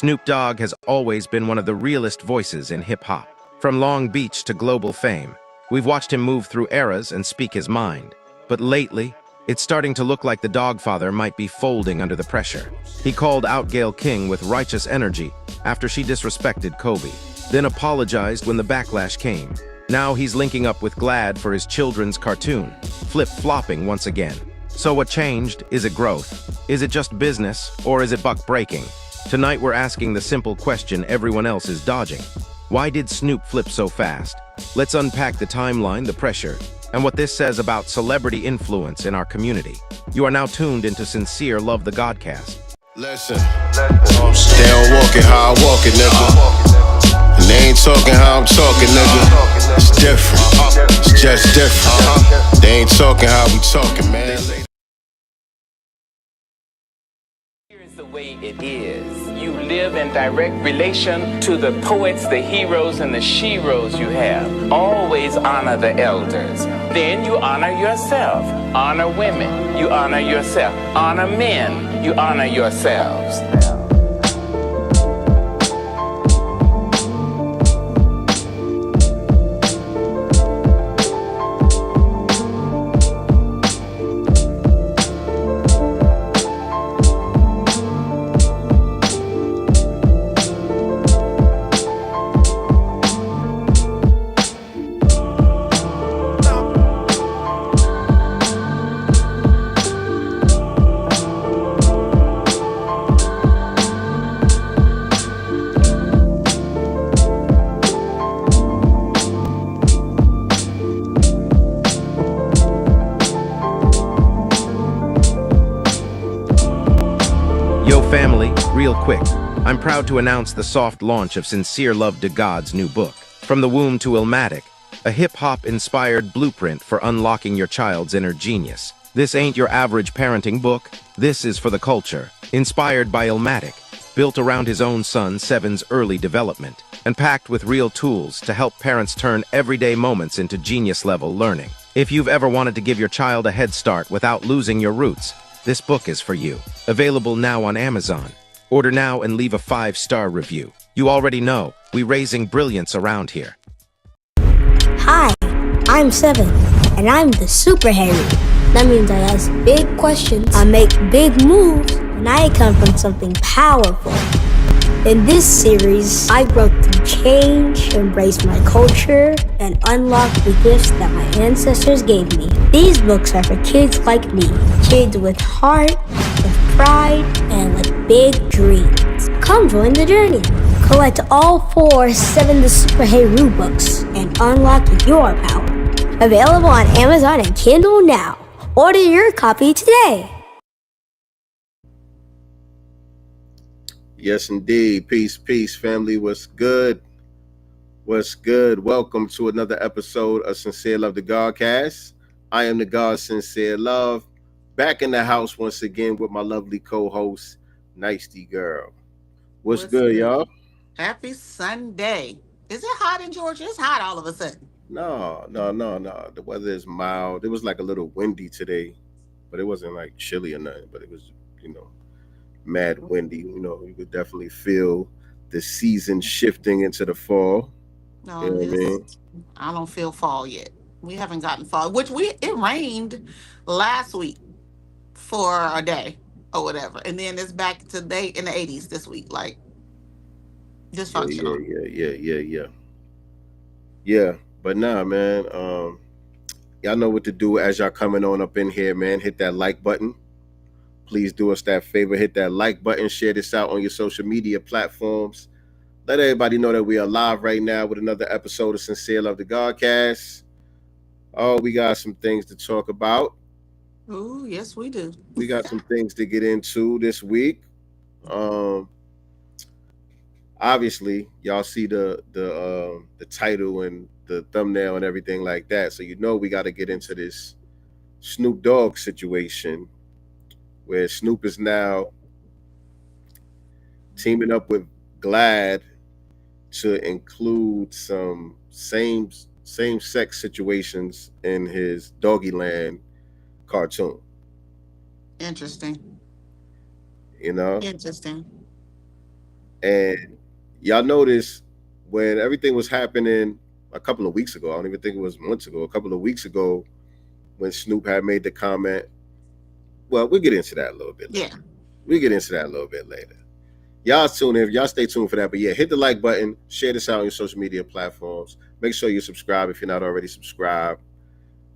Snoop Dogg has always been one of the realest voices in hip-hop. From Long Beach to global fame, we've watched him move through eras and speak his mind. But lately, it's starting to look like the Dogfather might be folding under the pressure. He called out Gayle King with righteous energy after she disrespected Kobe, then apologized when the backlash came. Now he's linking up with GLAAD for his children's cartoon, flip-flopping once again. So what changed? Is it growth? Is it just business? Or is it buck breaking? Tonight we're asking the simple question everyone else is dodging. Why did Snoop flip so fast? Let's unpack the timeline, the pressure, and what this says about celebrity influence in our community. You are now tuned into Sincere Love the Godcast. Listen, they don't walk it how I walk it, nigga. And they ain't talking how I'm talking, nigga. It's different, it's just different. They ain't talking how we talking, man. Here's the way it is. You live in direct relation to the poets, the heroes, and the sheroes you have. Always honor the elders. Then you honor yourself. Honor women, you honor yourself. Honor men, you honor yourselves. Yo family, real quick, I'm proud to announce the soft launch of Sincere Love to God's new book, From the Womb to Illmatic, a hip-hop-inspired blueprint for unlocking your child's inner genius. This ain't your average parenting book, this is for the culture. Inspired by Illmatic, built around his own son Seven's early development, and packed with real tools to help parents turn everyday moments into genius-level learning. If you've ever wanted to give your child a head start without losing your roots, this book is for you. Available now on Amazon. Order now and leave a 5-star review. You already know, we raising brilliance around here. Hi, I'm Seven, and I'm the Super Harry. That means I ask big questions, I make big moves, and I come from something powerful. In this series, I grow through change, embrace my culture, and unlock the gifts that my ancestors gave me. These books are for kids like me, kids with heart, with pride, and with big dreams. Come join the journey. Collect all 4 Seven the Super Hero books and unlock your power. Available on Amazon and Kindle now. Order your copy today. Yes, indeed. Peace, peace, family. What's good? What's good? Welcome to another episode of Sincere Love the Godcast. I am the God Sincere Love, back in the house once again with my lovely co-host, Nicey Girl. What's good, y'all? Happy Sunday. Is it hot in Georgia? It's hot all of a sudden. No. The weather is mild. It was like a little windy today, but it wasn't like chilly or nothing, but it was, mad windy. You could definitely feel the season shifting into the fall. No, You know what I mean? I don't feel fall yet. We haven't gotten fall, it rained last week for a day or whatever. And then it's back to in the 80s this week, like dysfunctional. Yeah. But nah, man. Y'all know what to do as y'all coming on up in here, man. Hit that like button. Please do us that favor. Hit that like button. Share this out on your social media platforms. Let everybody know that we are live right now with another episode of Sincere Love the Godcast. Oh, we got some things to talk about. Oh, yes, we do. We got some things to get into this week. Obviously, y'all see the title and the thumbnail and everything like that. So we got to get into this Snoop Dogg situation, where Snoop is now teaming up with GLAAD to include some same-sex situations in his Doggyland cartoon. Interesting. Interesting. And y'all notice when everything was happening a couple of weeks ago, I don't even think it was months ago, a couple of weeks ago, when Snoop had made the comment. Well, we'll get into that a little bit later. Yeah. We'll get into that a little bit later. Y'all tune in. Y'all stay tuned for that. But yeah, hit the like button. Share this out on your social media platforms. Make sure you subscribe if you're not already subscribed.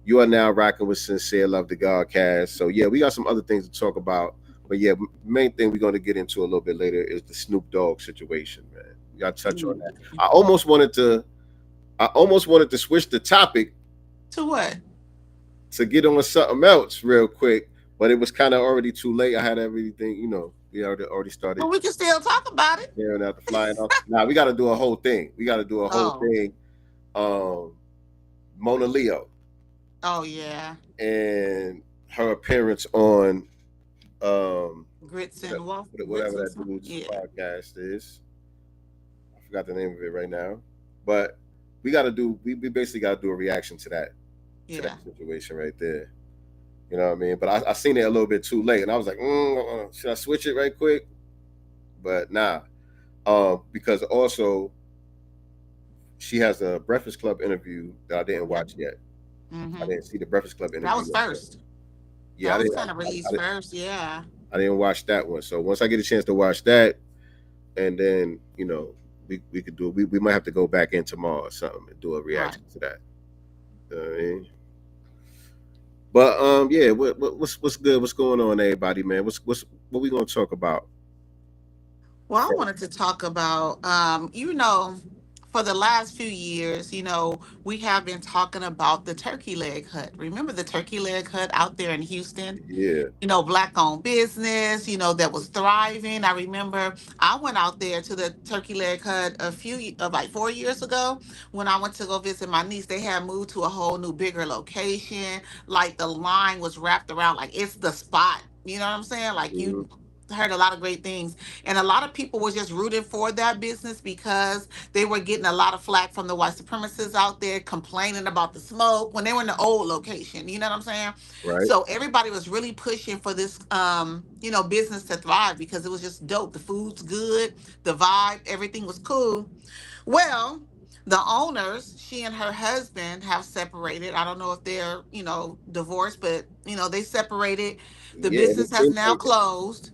You are now rocking with Sincere Love the Godcast. So yeah, we got some other things to talk about. But yeah, main thing we're going to get into a little bit later is the Snoop Dogg situation, man. We got to touch on that. I almost wanted to switch the topic To what? to get on something else real quick, but it was kind of already too late. I had everything, we already started Well, we can still talk about it. tearing out the flying off. Now we got to do a whole thing. We got to do a whole Oh. thing. Mona Leo Oh yeah. and her appearance on Grits and waffles. whatever that dude's podcast is. I forgot the name of it right now, but we basically got to do a reaction to that situation right there. You know what I mean? But I seen it a little bit too late, and I was like, should I switch it right quick? But nah, because also she has a Breakfast Club interview that I didn't watch yet. I didn't see the Breakfast Club interview. That was first. Yeah, that was kind of released first. Yeah. I didn't watch that one. So once I get a chance to watch that, and then we could do it. We might have to go back in tomorrow or something and do a reaction to that. You know what I mean? But yeah, what's good? What's going on, everybody, man? What we gonna talk about? Well, I wanted to talk about, for the last few years, we have been talking about the turkey leg hut. Remember the turkey leg hut out there in Houston? Yeah. Black owned business, that was thriving. I remember I went out there to the turkey leg hut like 4 years ago when I went to go visit my niece. They had moved to a whole new, bigger location. Like the line was wrapped around, like it's the spot. You know what I'm saying? Like you heard a lot of great things, and a lot of people were just rooting for that business because they were getting a lot of flack from the white supremacists out there complaining about the smoke when they were in the old location. You know what I'm saying? Right. So everybody was really pushing for this business to thrive because it was just dope. The food's good, the vibe, everything was cool. Well, the owners, she and her husband have separated. I don't know if they're, divorced, but they separated. The business has now closed.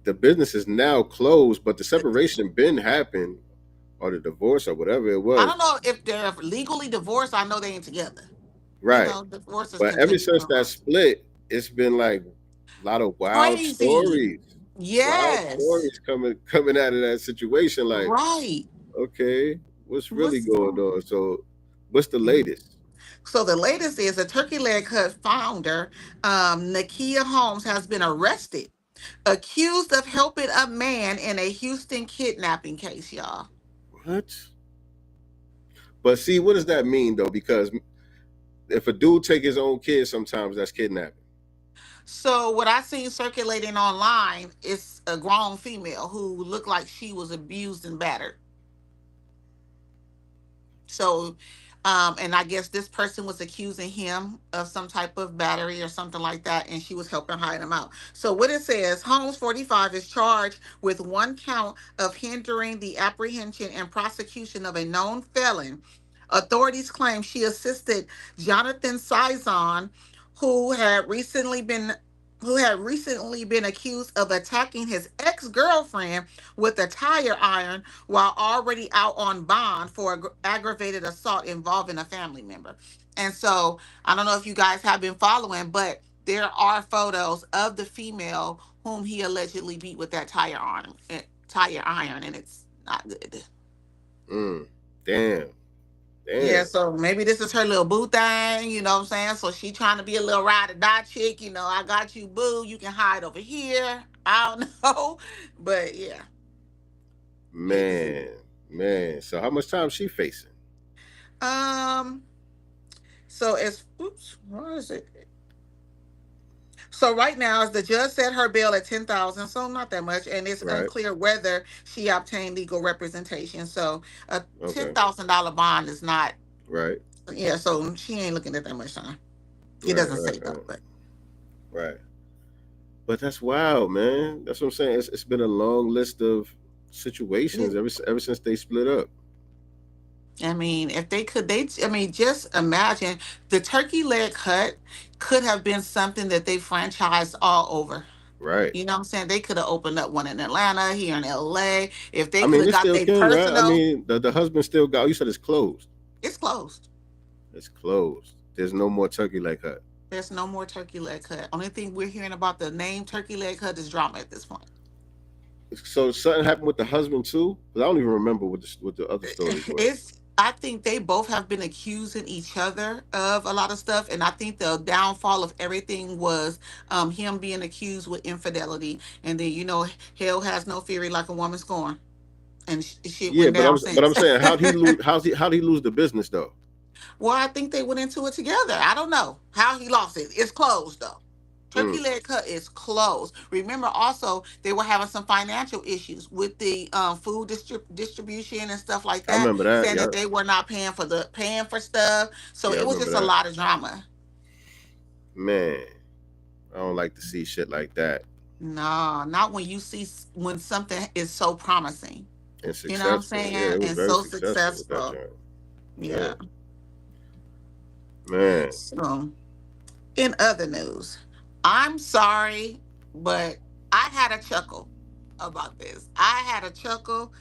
The business is now closed, but the separation been happened, or the divorce, or whatever it was. I don't know if they're legally divorced. I know they ain't together. Right. Divorces but ever since that split, it's been like a lot of wild stories. Yes. Wild stories coming out of that situation. Like, right. Okay, what's really going on? So, what's the latest? So the latest is the Turkey Leg Hut founder, Nakia Holmes, has been arrested, accused of helping a man in a Houston kidnapping case, y'all. What? But see, what does that mean though? Because if a dude take his own kid, sometimes that's kidnapping. So what I seen circulating online is a grown female who looked like she was abused and battered. So, and I guess this person was accusing him of some type of battery or something like that, and she was helping hide him out. So what it says, Holmes 45 is charged with one count of hindering the apprehension and prosecution of a known felon. Authorities claim she assisted Jonathan Sison, who had recently been accused of attacking his ex-girlfriend with a tire iron while already out on bond for aggravated assault involving a family member. And so I don't know if you guys have been following, but there are photos of the female whom he allegedly beat with that tire iron, and it's not good. Damn. Yeah, so maybe this is her little boo thing, you know what I'm saying? So she trying to be a little ride or die chick, I got you, boo. You can hide over here. I don't know. But yeah. Man. So how much time she facing? So where is it? So right now, as the judge set her bail at $10,000, so not that much, and it's unclear whether she obtained legal representation. So a $10,000 bond is not right. Yeah, so she ain't looking at that much time. It doesn't say though, but right. But that's wild, man. That's what I'm saying. It's been a long list of situations ever since they split up. I mean, if they could, I mean, just imagine the turkey leg hut could have been something that they franchised all over. Right. You know what I'm saying? They could have opened up one in Atlanta, here in LA. If they I could mean, have they got still their can, right? I personal, mean, the husband still got. You said it's closed. it's closed. It's closed. There's no more turkey leg hut. There's no more turkey leg hut. Only thing we're hearing about the name turkey leg hut is drama at this point. So something happened with the husband too. Because I don't even remember what the other stories were. I think they both have been accusing each other of a lot of stuff, and I think the downfall of everything was him being accused with infidelity, and then hell has no fury like a woman scorned, and shit Yeah, went but down I'm since. saying how'd he lose? How'd he lose the business though? Well, I think they went into it together. I don't know how he lost it. It's closed though. Turkey Mm, leg hut is closed. Remember, also they were having some financial issues with the food distribution and stuff like I that, remember that. saying Yeah, that they were not paying for stuff. So yeah, I it was remember just a that. lot of drama. Man, I don't like to see shit like that. No, not when you see when something is so promising. And You know what I'm successful. Yeah, saying? it was And very so successful with that successful. joint. Yeah, Yeah. man. So, in other news, I'm sorry, but I had a chuckle about this. I had a chuckle.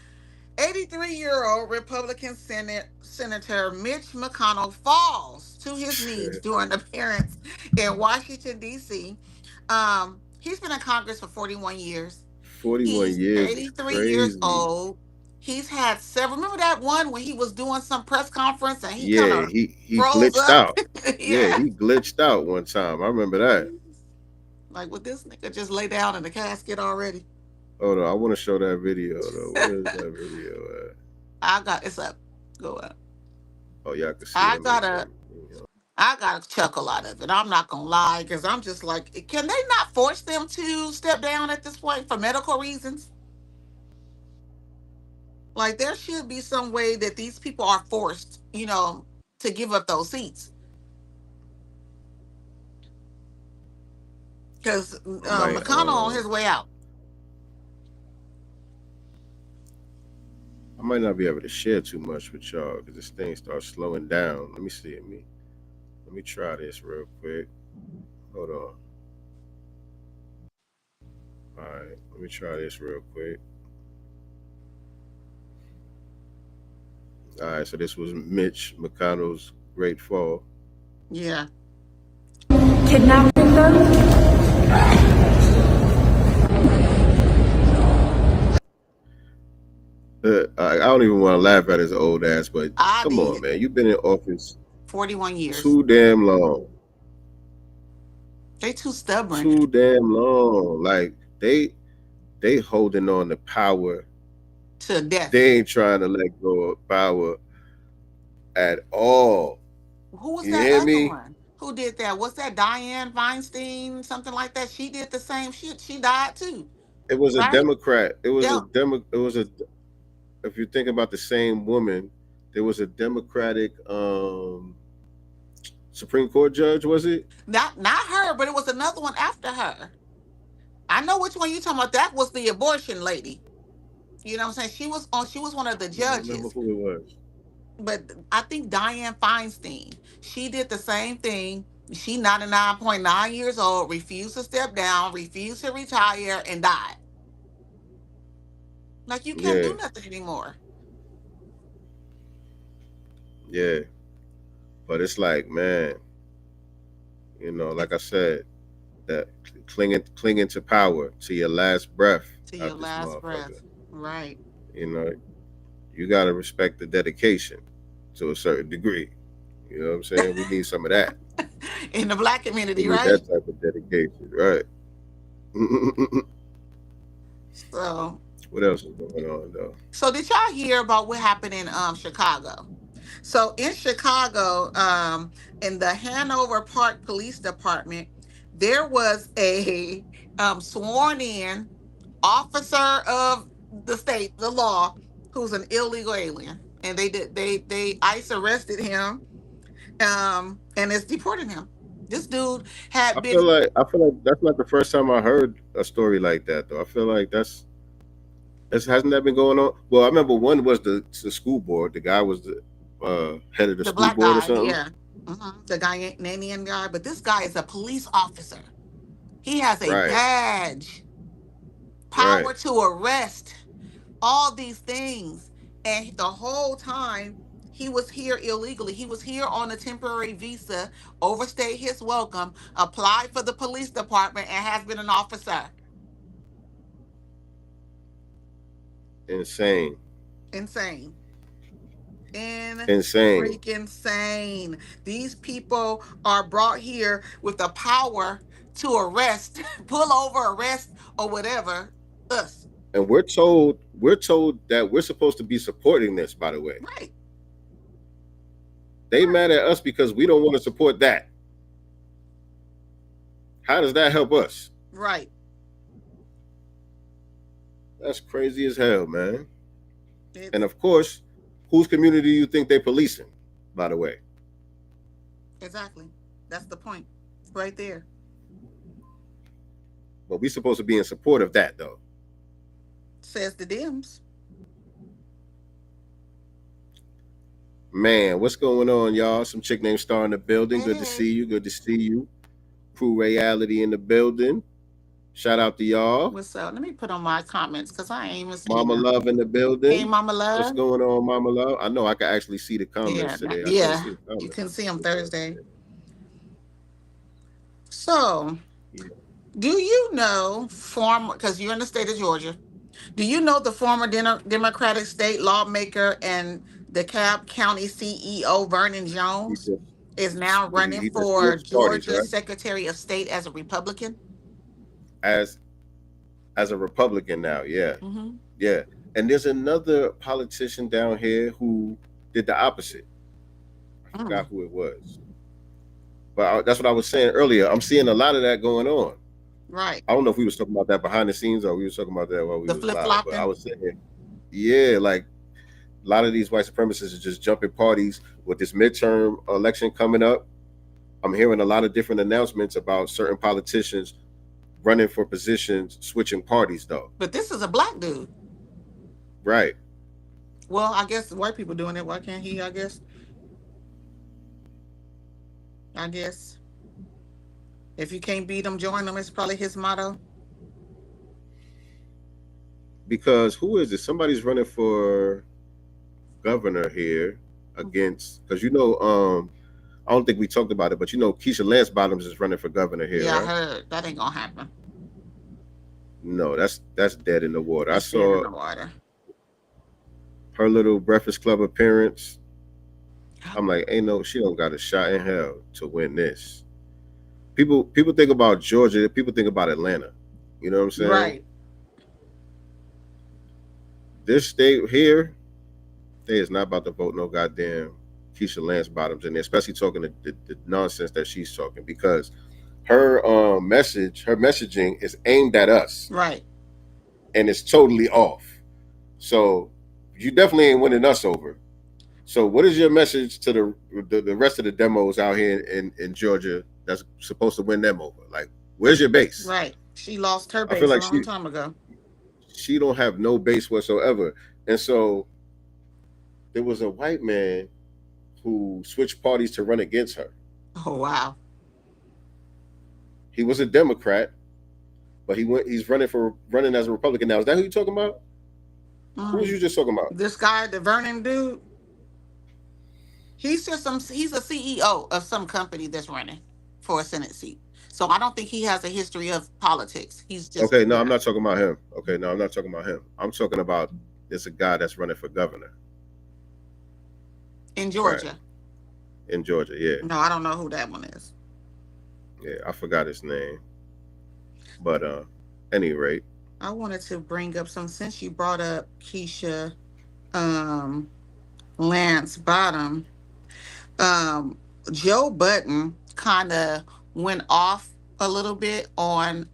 83-year-old Republican Senator Mitch McConnell falls to his knees during an appearance in Washington, D.C. He's been in Congress for 41 years. 41 He's years is 83 years crazy. old. He's had several. Remember that one when he was doing some press conference and he kind Yeah, of he froze glitched up? out. Yeah, Yeah. he glitched out one time. I remember that. Like, would this nigga just lay down in the casket already? Hold on, I want to show that video though. Where is that video at? It's up. Go up. Oh, y'all can see I him got a I got a chuckle out of it. I'm not gonna lie, because I'm just like, can they not force them to step down at this point for medical reasons? Like, there should be some way that these people are forced, to give up those seats. Because I might McConnell on his way out. I might not be able to share too much with y'all because this thing starts slowing down. Let me see. Let me try this real quick. Hold on. All right, let me try this real quick. All right, so this was Mitch McConnell's great fall. Yeah. Kidnapping them? I don't even want to laugh at his old ass, but I come on, did. man. You've been in office 41 years. too damn long. They too stubborn. Too damn long. Like they holding on to power To death. They ain't trying to let go of power at all. Who was You that hear other me? one? Who did that? Was that Dianne Feinstein? Something like that. She did the same shit. She died too. It was a Right? Democrat. It was Yeah. a demo. It was a. If you think about the same woman, there was a Democratic Supreme Court judge. Was it? Not her, but it was another one after her. I know which one you're talking about. That was the abortion lady. You know what I'm saying? She was one of the I don't remember judges. who it was. But I think Dianne Feinstein, she did the same thing. She 99.9 years old, refused to step down, refused to retire, and died. Like, you can't Yeah, do nothing anymore. yeah. But it's like, man, like I said, that clinging to power to your last breath To your out this last breath. motherfucker. Right. You know, you gotta respect the dedication to a certain degree. You know what I'm saying? We need some of that. In the Black We community, need right? that type of dedication, right? So What else is going on though? did y'all hear about what happened in Chicago? So in Chicago, in the Hanover Park Police Department, there was a sworn in officer of the state, the law, who's an illegal alien. And they ICE arrested him and is deporting him. This dude had I feel like that's not the first time I heard a story like that though. I feel like that's Hasn't that been going on? Well, I remember one was the school board. The guy was the head of the The school black board or guy, something. yeah. The Ghanaian guy. But this guy is a police officer. He has a Right, badge, right. power to arrest, all these things. And the whole time he was here illegally. He was here on a temporary visa, overstayed his welcome, applied for the police department, and has been an officer. Insane, Insane. In insane. freaking sane. These people are brought here with the power to arrest, pull over, arrest, or whatever us. And we're told that we're supposed to be supporting this. By the way, Right. they mad at us because we don't want to support that. How does that help us? Right. That's crazy as hell, man. It's And of course, whose community do you think they policing? By the way, exactly. That's the point. Right there. but we supposed to be in support of that though. Says the Dems. Man, what's going on, y'all? Some chick named Star in the building. Good to Hey. see you. Good to see you. Crew Reality in the building. Shout out to y'all. What's up? Let me put on my comments because I ain't even seen Mama them. Love in the building. Hey, Mama What's Love. going on, Mama Love? I know I can actually see the comments Yeah. today. I couldn't Yeah. see the You comments. can see them Thursday. So, Yeah. do you know because you're in the state of Georgia, do you know the former Democratic state lawmaker and DeKalb County CEO Vernon He Jones just is now running he just for switched parties, Georgia right? Secretary of State as a Republican? As as a Republican now, yeah. Mm-hmm. Yeah. And there's another politician down here who did the opposite. I forgot who it was. But that's what I was saying earlier. I'm seeing a lot of that going on. Right. I don't know if we was talking about that behind the scenes or we was talking about that while we The was flip live. But I flopping. was saying, yeah, like a lot of these white supremacists are just jumping parties with this midterm election coming up. I'm hearing a lot of different announcements about certain politicians running for positions, switching parties though. But this is a black dude. Right. Well, I guess white people doing it. Why can't he? I guess. If you can't beat them, join them. It's probably his motto. Because who is it? Somebody's running for governor here against because I don't think we talked about it, but Keisha Lance Bottoms is running for governor here, Yeah, I right? heard that ain't gonna happen. No, that's dead in the water. It's I dead in saw the water. her little Breakfast Club appearance. I'm like, she don't got a shot in hell to win this. People think about Georgia, people think about Atlanta. You know what I'm saying? Right. This state here, they is not about to vote no goddamn Keisha Lance Bottoms in there, especially talking the nonsense that she's talking because her messaging is aimed at us. Right. And it's totally off. So you definitely ain't winning us over. So what is your message to the rest of the demos out here in Georgia that's supposed to win them over? Like, where's your base? Right. She lost her I base feel a like long time ago. she don't have no base whatsoever. And so there was a white man who switched parties to run against her. Oh wow. He was a Democrat, but he's running as a Republican now. Is that who you talking about? Who was you just talking about? This guy, the Vernon dude. He's a CEO of some company that's running for a Senate seat. So I don't think he has a history of politics. He's just Okay, no, I'm not talking about him. Okay, no, I'm not talking about him. I'm talking about there's a guy that's running for governor in Georgia. Right. In Georgia, yeah. No, I don't know who that one is. Yeah, I forgot his name. But any rate. I wanted to bring up since you brought up Keisha Lance Bottom. Joe Budden kind of went off a little bit on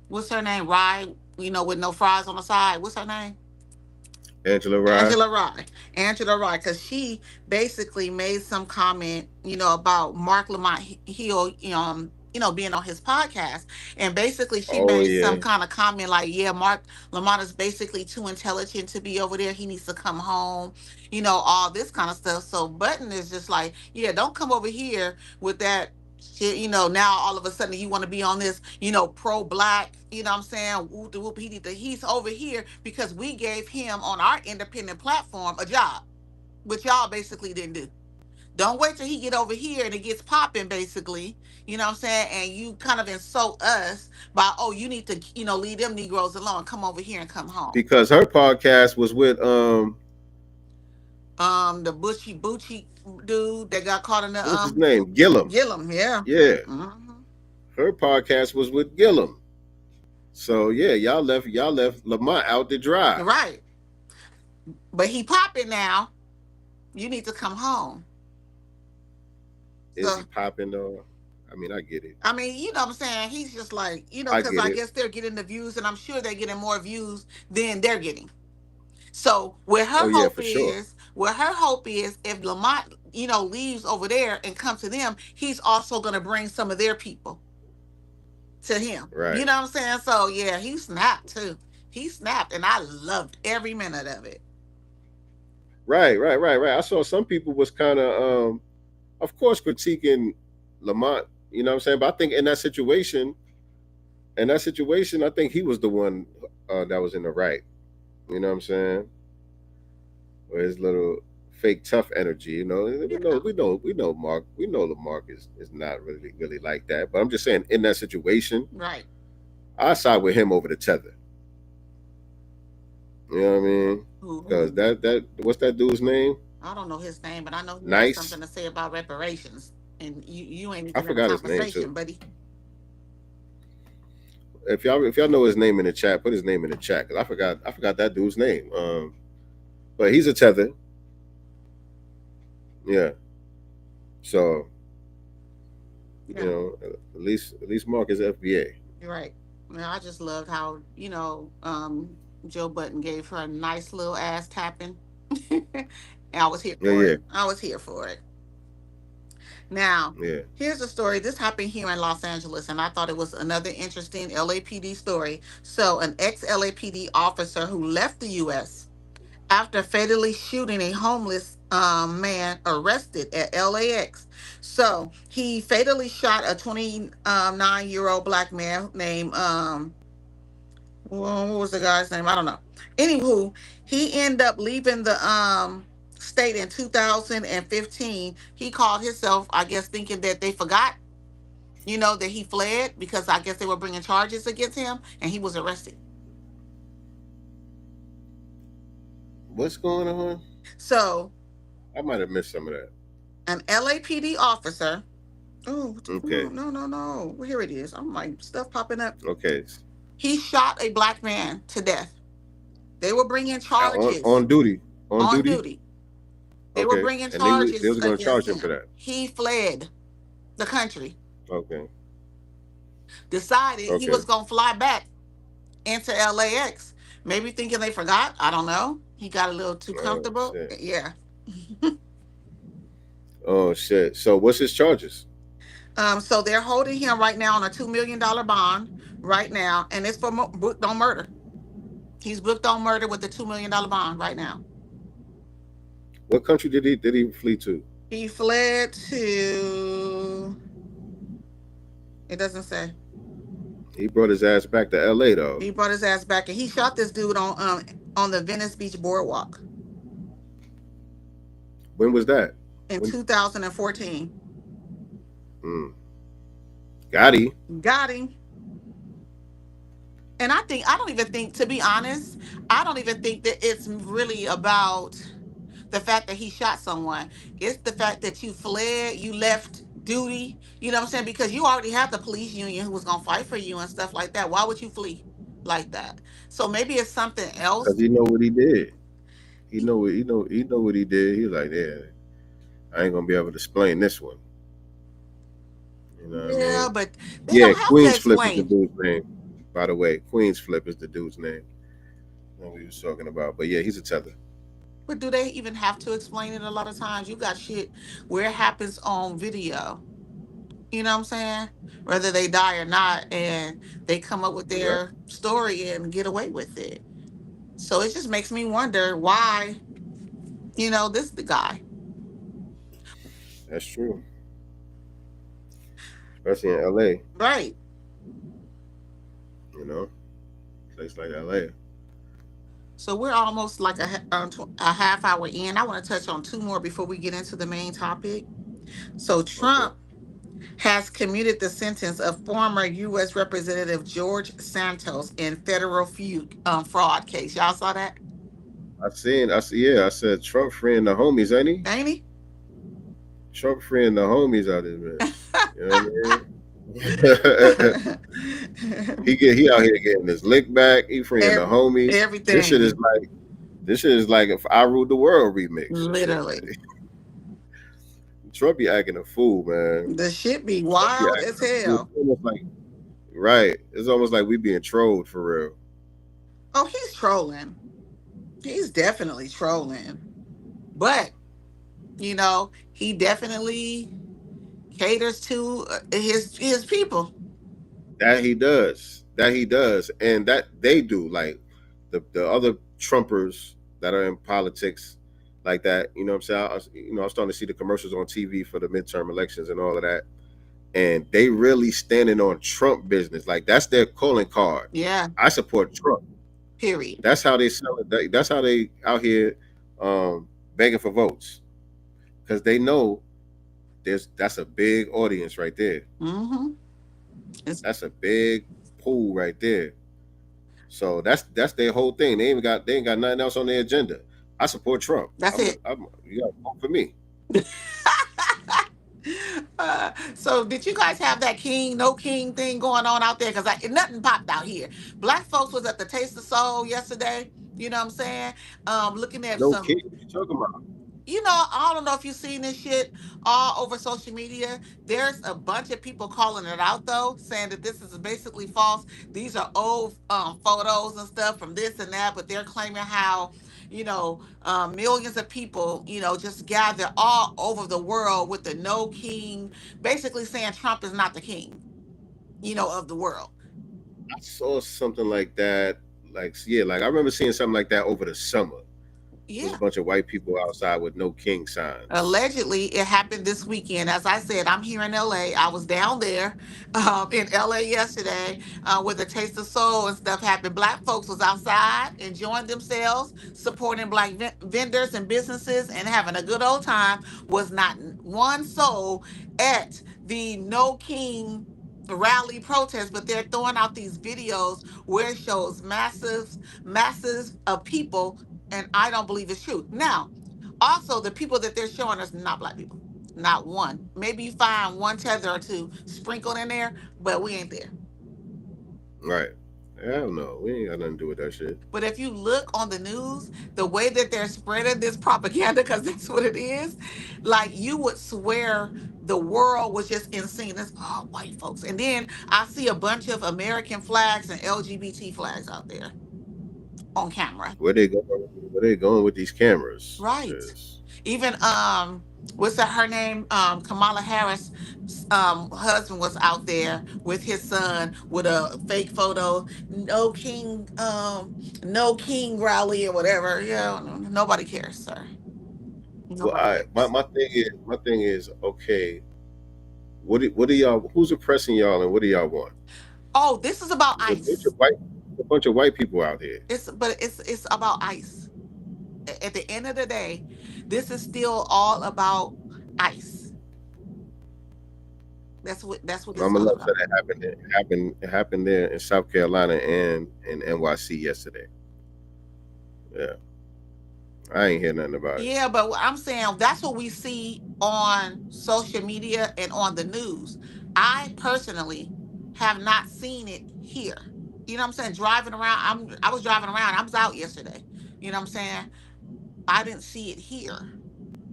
what's her name? Rye, with no fries on the side. What's her name? Angela Rye, because she basically made some comment, about Mark Lamont Hill, being on his podcast. And basically she Oh made some yeah. kind of comment like, yeah, Mark Lamont is basically too intelligent to be over there. He needs to come home, all this kind of stuff. So Button is just like, yeah, don't come over here with that shit. Now all of a sudden you want to be on this, pro black, what I'm saying? Whoop de whoop. He's over here because we gave him on our independent platform a job, which y'all basically didn't do. Don't wait till he get over here and it gets popping, basically. What I'm saying? And you kind of insult us by, oh, you need to, leave them Negroes alone. Come over here and come home. Because her podcast was with The Bushy Bucci dude that got caught in the what's his name? Gillum. Gillum, yeah. Yeah. Mm-hmm. Her podcast was with Gillum. So yeah, y'all left Lamont out to dry. Right. But he popping now. You need to come home. Is he popping though? I mean, I get it. I mean, what I'm saying? He's just like, because I guess they're getting the views, and I'm sure they're getting more views than they're getting. So where her hope is, if Lamont, leaves over there and comes to them, he's also going to bring some of their people to him. Right. You know what I'm saying? So yeah, he snapped too. He snapped, and I loved every minute of it. Right. I saw some people was kind of course, critiquing Lamont. You know what I'm saying? But I think in that situation, I think he was the one that was in the right. You know what I'm saying? With his little fake tough energy. We know Mark. We know Lamarck is not really like that. But I'm just saying, in that situation, right? I side with him over the tether. You know what I mean? Because that what's that dude's name? I don't know his name, but I know he Nice. has something to say about reparations. And you ain't even I forgot his name too, buddy. If y'all know his name in the chat, put his name in the chat, because I forgot that dude's name. But he's a tether. Yeah. So at least Mark is FBA. Right. I just loved how Joe Button gave her a nice little ass tapping. And I was here for it. I was here for it. Now, here's a story. This happened here in Los Angeles, and I thought it was another interesting LAPD story. So, an ex-LAPD officer who left the U.S. after fatally shooting a homeless man arrested at LAX. So, he fatally shot a 29-year-old black man named, what was the guy's name? I don't know. Anywho, he ended up leaving the state in 2015. He called himself, I guess, thinking that they forgot, that he fled, because I guess they were bringing charges against him, and he was arrested. What's going on? So I might have missed some of that. An LAPD officer. Oh, okay. No. Well, here it is. I'm like, stuff popping up. Okay. He shot a black man to death. They were bringing charges. On duty. On duty. They were bringing charges. They was going to charge him for that. He fled the country. Okay. Decided he was going to fly back into LAX. Maybe thinking they forgot. I don't know. He got a little too comfortable. Shit. Yeah. Oh, shit. So what's his charges? So they're holding him right now on a $2 million bond right now. And it's for booked on murder. He's booked on murder with a $2 million bond right now. What country did he flee to? He fled to... It doesn't say. He brought his ass back to LA though. He brought his ass back, and he shot this dude on the Venice Beach boardwalk. When was that? In 2014. Got him. And I don't even think, to be honest, I don't even think that it's really about the fact that he shot someone. It's the fact that you fled, you left duty, you know what I'm saying? Because you already have the police union who was going to fight for you and stuff like that. Why would you flee like that? So maybe it's something else. Because he know what he did. He know what he did. He was like, yeah, I ain't going to be able to explain this one. You know what I mean? But they don't have Queen's to Flip explain. is the dude's name. By the way, Queen's Flip is the dude's name that we was talking about. But yeah, he's a tether. But do they even have to explain it a lot of times? You got shit where it happens on video. You know what I'm saying? Whether they die or not, and they come up with Right. their story and get away with it. So it just makes me wonder why, this the guy. That's true. Especially in LA, Right. you know, place like LA. So we're almost like a half hour in. I want to touch on two more before we get into the main topic. So Okay. Trump has commuted the sentence of former U.S. Representative George Santos in federal fraud case. Y'all saw that? I see, yeah, I said Trump freeing the homies, ain't he? Ain't he? Trump freeing the homies out of this mess. You know what I mean? He out here getting his lick back. He freeing the homies. Everything. This shit is like if I ruled the world remix and shit. Literally. Trump be acting a fool, man. The shit be Trump be wild acting as a fool. hell. It's almost like right. It's almost like we being trolled for real. Oh, he's trolling. He's definitely trolling. But, he definitely caters to his people. That he does. That he does. And that they do. Like the other Trumpers that are in politics like that, you know what I'm saying? I'm starting to see the commercials on TV for the midterm elections and all of that. And they really standing on Trump business. Like that's their calling card. Yeah. I support Trump. Period. That's how they sell it. That's how they out here begging for votes. Because they know that's a big audience right there. Mm-hmm. That's a big pool right there. So that's their whole thing. They ain't got nothing else on their agenda. I support Trump. That's it. You gotta vote for me. So did you guys have that no king thing going on out there? Because nothing popped out here. Black folks was at the Taste of Soul yesterday. You know what I'm saying? Looking at No some. kid. What you talking about? I don't know if you've seen this shit all over social media. There's a bunch of people calling it out though, saying that this is basically false. These are old photos and stuff from this and that, but they're claiming how millions of people, just gather all over the world with the no king, basically saying Trump is not the king, of the world. I saw something like that. Like yeah, like I remember seeing something like that over the summer. There was Yeah. a bunch of white people outside with no king signs. Allegedly, it happened this weekend. As I said, I'm here in LA. I was down there in LA yesterday where the Taste of Soul and stuff happened. Black folks was outside enjoying themselves, supporting black vendors and businesses, and having a good old time. Was not one soul at the No King rally protest, but they're throwing out these videos where it shows masses of people, and I don't believe it's true. Now, also, the people that they're showing us not black people. Not one. Maybe you find one tether or two sprinkled in there, but we ain't there. Right. Hell no. We ain't got nothing to do with that shit. But if you look on the news, the way that they're spreading this propaganda, because that's what it is, like you would swear the world was just insane. It's all white folks. And then I see a bunch of American flags and LGBT flags out there on camera. Where they going? Where they going with these cameras? Right. 'Cause Even what's her name? Kamala Harris husband was out there with his son with a fake photo, no king rally or whatever. Yeah, nobody cares, sir. well, Nobody cares. my thing is okay. What do y'all? Who's oppressing y'all, and what do y'all want? Oh, this is about There's ICE. a bunch of white people out here. It's about ICE. At the end of the day, this is still all about ICE. That's what it's Mama all Love about. said it happened there in South Carolina and in NYC yesterday. Yeah, I ain't hear nothing about it. Yeah, but what I'm saying that's what we see on social media and on the news. I personally have not seen it here. You know what I'm saying? Driving around, I was driving around. I was out yesterday. You know what I'm saying? I didn't see it here.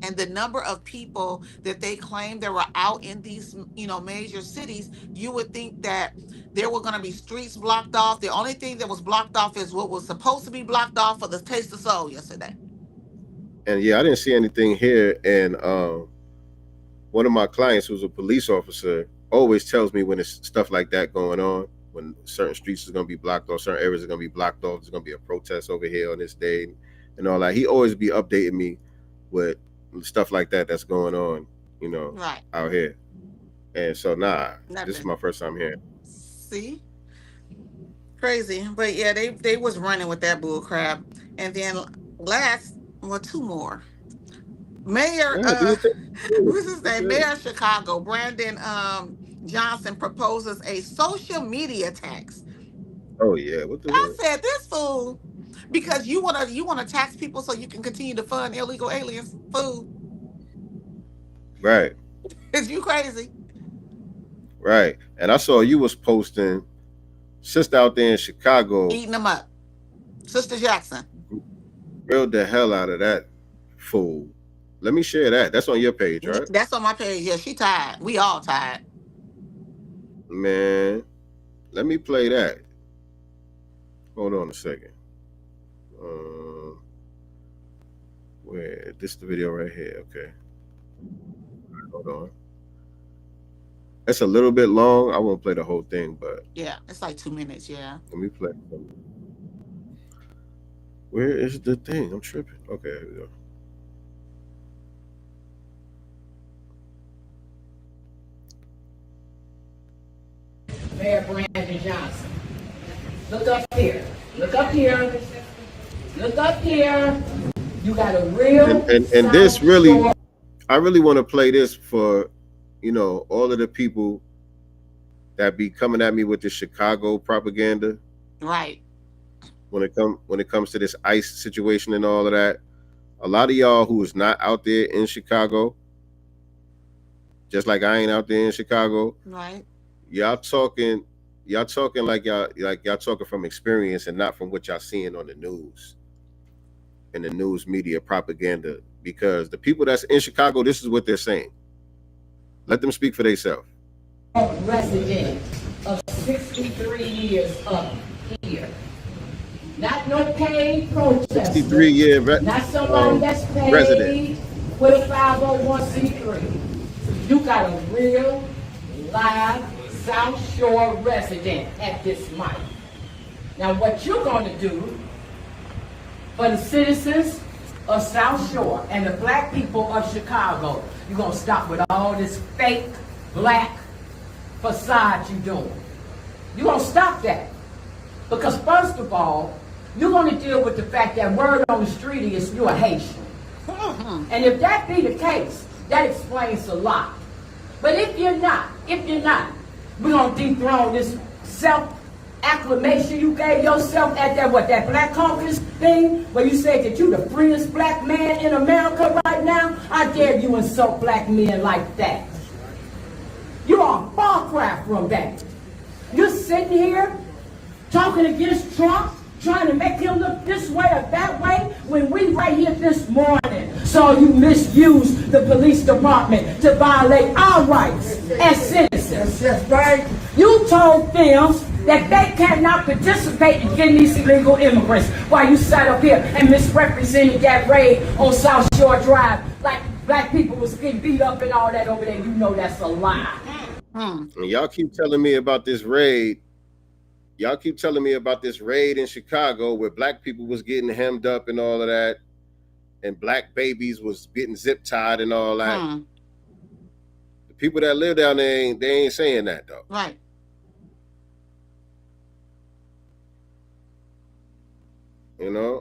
And the number of people that they claim that were out in these, major cities, you would think that there were going to be streets blocked off. The only thing that was blocked off is what was supposed to be blocked off for the Taste of Soul yesterday. And yeah, I didn't see anything here. And one of my clients, who's a police officer, always tells me when it's stuff like that going on, when certain streets is gonna be blocked off, certain areas are gonna be blocked off. There's gonna be a protest over here on this day, and all that. He always be updating me with stuff like that that's going on, Right. out here. And so, this Nothing. is my first time hearing. See? Crazy. But yeah, they was running with that bull crap. And then two more. Mayor, Yeah, do you think? what's his name? Mayor of Chicago, Brandon Johnson proposes a social media tax. Oh yeah, what the? I said this fool because you wanna tax people so you can continue to fund illegal aliens food. Right, Is you crazy? right. And I saw you was posting sister out there in Chicago. Eating them up. Sister Jackson. Grilled the hell out of that fool. Let me share that. That's on your page, right? That's on my page. Yeah, she tired. We all tired. Man, let me play that. Hold on a second. Where? This the video right here. Okay. Hold on. That's a little bit long. I won't play the whole thing, but yeah, it's like 2 minutes. Yeah. Let me play. Where is the thing? I'm tripping. Okay, here we go. Mayor Brandon Johnson. Look up here. Look up here. Look up here. You got a real and this really, I really want to play this for, all of the people that be coming at me with the Chicago propaganda. Right. When it comes to this ICE situation and all of that, a lot of y'all who is not out there in Chicago, just like I ain't out there in Chicago, right? Y'all talking like y'all talking from experience and not from what y'all seeing on the news and the news media propaganda. Because the people that's in Chicago, this is what they're saying. Let them speak for themselves. Resident of 63 years up here. Not no paid protester. 63-year not somebody that's paid resident with a 501c3. You got a real, live South Shore resident at this mic. Now what you're going to do for the citizens of South Shore and the black people of Chicago, you're going to stop with all this fake black facade you're doing. You're going to stop that. Because first of all, you're going to deal with the fact that word on the street is you're a Haitian. And if that be the case, that explains a lot. But if you're not, we're going to dethrone this self-acclamation you gave yourself at that Black Caucus thing, where you said that you're the freest black man in America right now. I dare you insult black men like that. You are far cry from that. You're sitting here talking against Trump, trying to make him look this way or that way, when we right here this morning saw you misuse the police department to violate our rights as citizens. That's right. You told them that they cannot participate in getting these illegal immigrants while you sat up here and misrepresented that raid on South Shore Drive like black people was getting beat up and all that over there. You know that's a lie. And y'all keep telling me about this raid. Y'all keep telling me about this raid in Chicago where black people was getting hemmed up and all of that, and black babies was getting zip tied and all that. The people that live down there, they ain't saying that though. Right.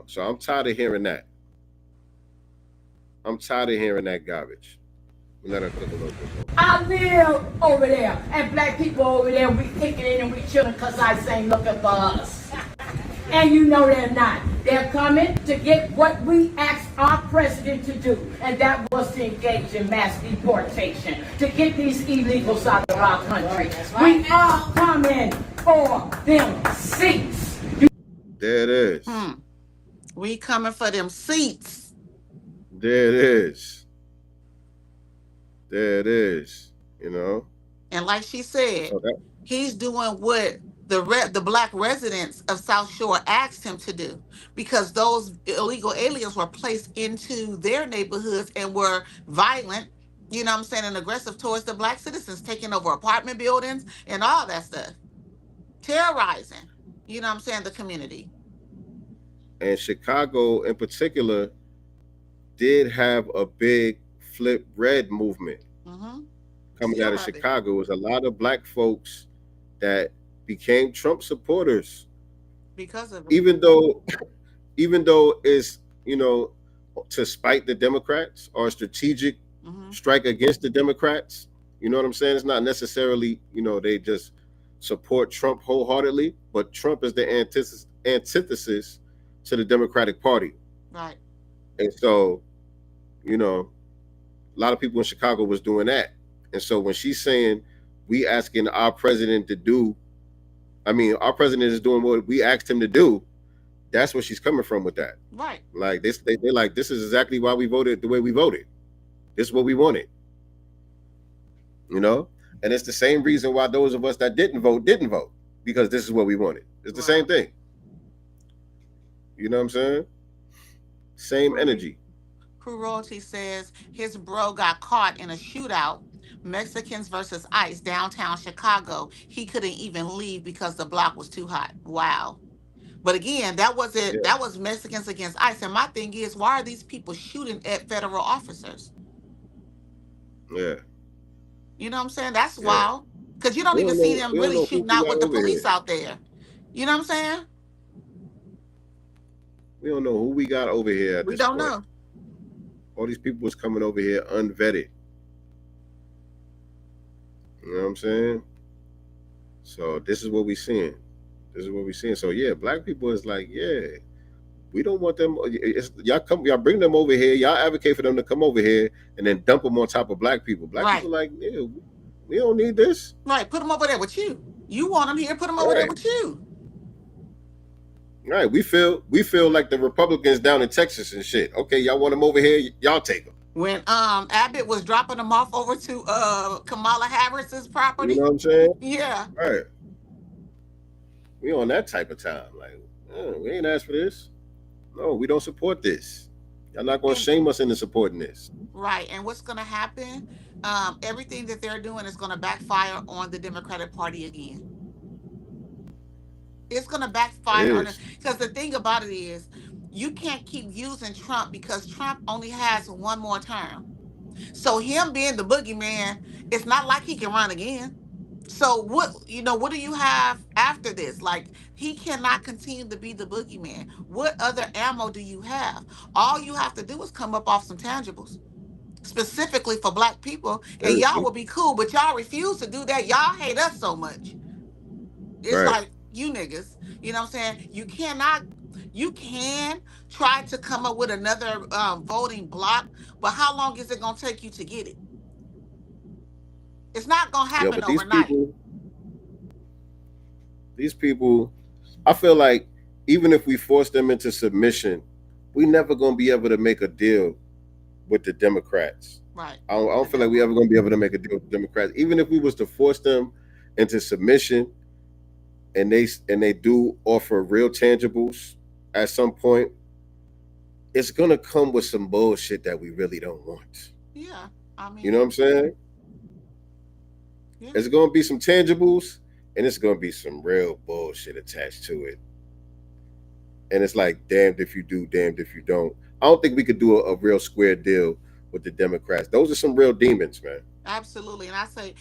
So I'm tired of hearing that. I'm tired of hearing that garbage. Let her cook a little bit more. I live over there, and black people over there, we kicking in and we chilling because I ain't looking for us. And you know they're not. They're coming to get what we asked our president to do, and that was to engage in mass deportation, to get these illegals out of our country. We are coming for them seats. There it is. We coming for them seats. There it is. There it is. And like she said, he's doing what the black residents of South Shore asked him to do, because those illegal aliens were placed into their neighborhoods and were violent You know what I'm saying? And aggressive towards the black citizens, taking over apartment buildings and all that stuff, terrorizing, you know what I'm saying, the community. And Chicago in particular did have a big flip red movement Mm-hmm. coming Still out of have it Chicago. It was a lot of black folks that became Trump supporters, because of it. even though even though it's, to spite the Democrats or a strategic Mm-hmm. strike against the Democrats. You know what I'm saying? It's not necessarily, they just support Trump wholeheartedly, but Trump is the antithesis to the Democratic Party. Right. And so, you know, a lot of people in Chicago was doing that. And so when she's saying we asking our president to do, I mean, our president is doing what we asked him to do, that's where she's coming from with that. Right. Like this, they're like, this is exactly why we voted the way we voted. This is what we wanted, you know? And it's the same reason why those of us that didn't vote, because this is what we wanted. It's the same thing. You know what I'm saying? Same energy. Crew Royalty says his bro got caught in a shootout, Mexicans versus ICE, downtown Chicago. He couldn't even leave because the block was too hot. Wow. But again, that wasn't Yeah. that was Mexicans against ICE. And my thing is, why are these people shooting at federal officers? Yeah. You know what I'm saying? That's Yeah. wild. Because you don't even see them We don't really know who shooting we out got with the over here. police out there. You know what I'm saying? We don't know who we got over here at We this don't point. know. All these people was coming over here unvetted. You know what I'm saying? So this is what we seeing. This is what we seeing. So yeah, black people is like, yeah, we don't want them. Y'all bring them over here. Y'all advocate for them to come over here and then dump them on top of black people. Black Right. people like, yeah, we don't need this. Right. Put them over there with you. You want them here, put them over there Right. with you. Right. We feel like the Republicans down in Texas and shit. Okay, y'all want them over here, y'all take them. When Abbott was dropping them off over to Kamala Harris's You know property. what I'm saying? Yeah. Right. We on that type of time. Like, we ain't asked for this. No, we don't support this. Y'all not gonna shame us into supporting this. Right. And what's gonna happen? Everything that they're doing is gonna backfire on the Democratic Party again. It's gonna It backfire on it. is. Because the thing about it is you can't keep using Trump because Trump only has one more term. So him being the boogeyman, it's not like he can run again. So what do you have after this? Like he cannot continue to be the boogeyman. What other ammo do you have? All you have to do is come up off some tangibles, specifically for black people, and y'all Seriously. will be cool, but y'all refuse to do that. Y'all hate us so much. It's Right. like you niggas, you know what I'm saying? You can try to come up with another voting block, but how long is it gonna take you to get it? It's not gonna Yeah, happen but these overnight. people, I feel like even if we force them into submission, we never gonna be able to make a deal with the Democrats. Right. I don't feel like we ever gonna be able to make a deal with the Democrats. Even if we was to force them into submission, and they do offer real tangibles at some point, it's gonna come with some bullshit that we really don't want. Yeah. I mean, You know what I'm saying? yeah. It's gonna be some tangibles, and it's gonna be some real bullshit attached to it. And it's like damned if you do, damned if you don't. I don't think we could do a real square deal with the Democrats. Those are some real demons, man. Absolutely. And I say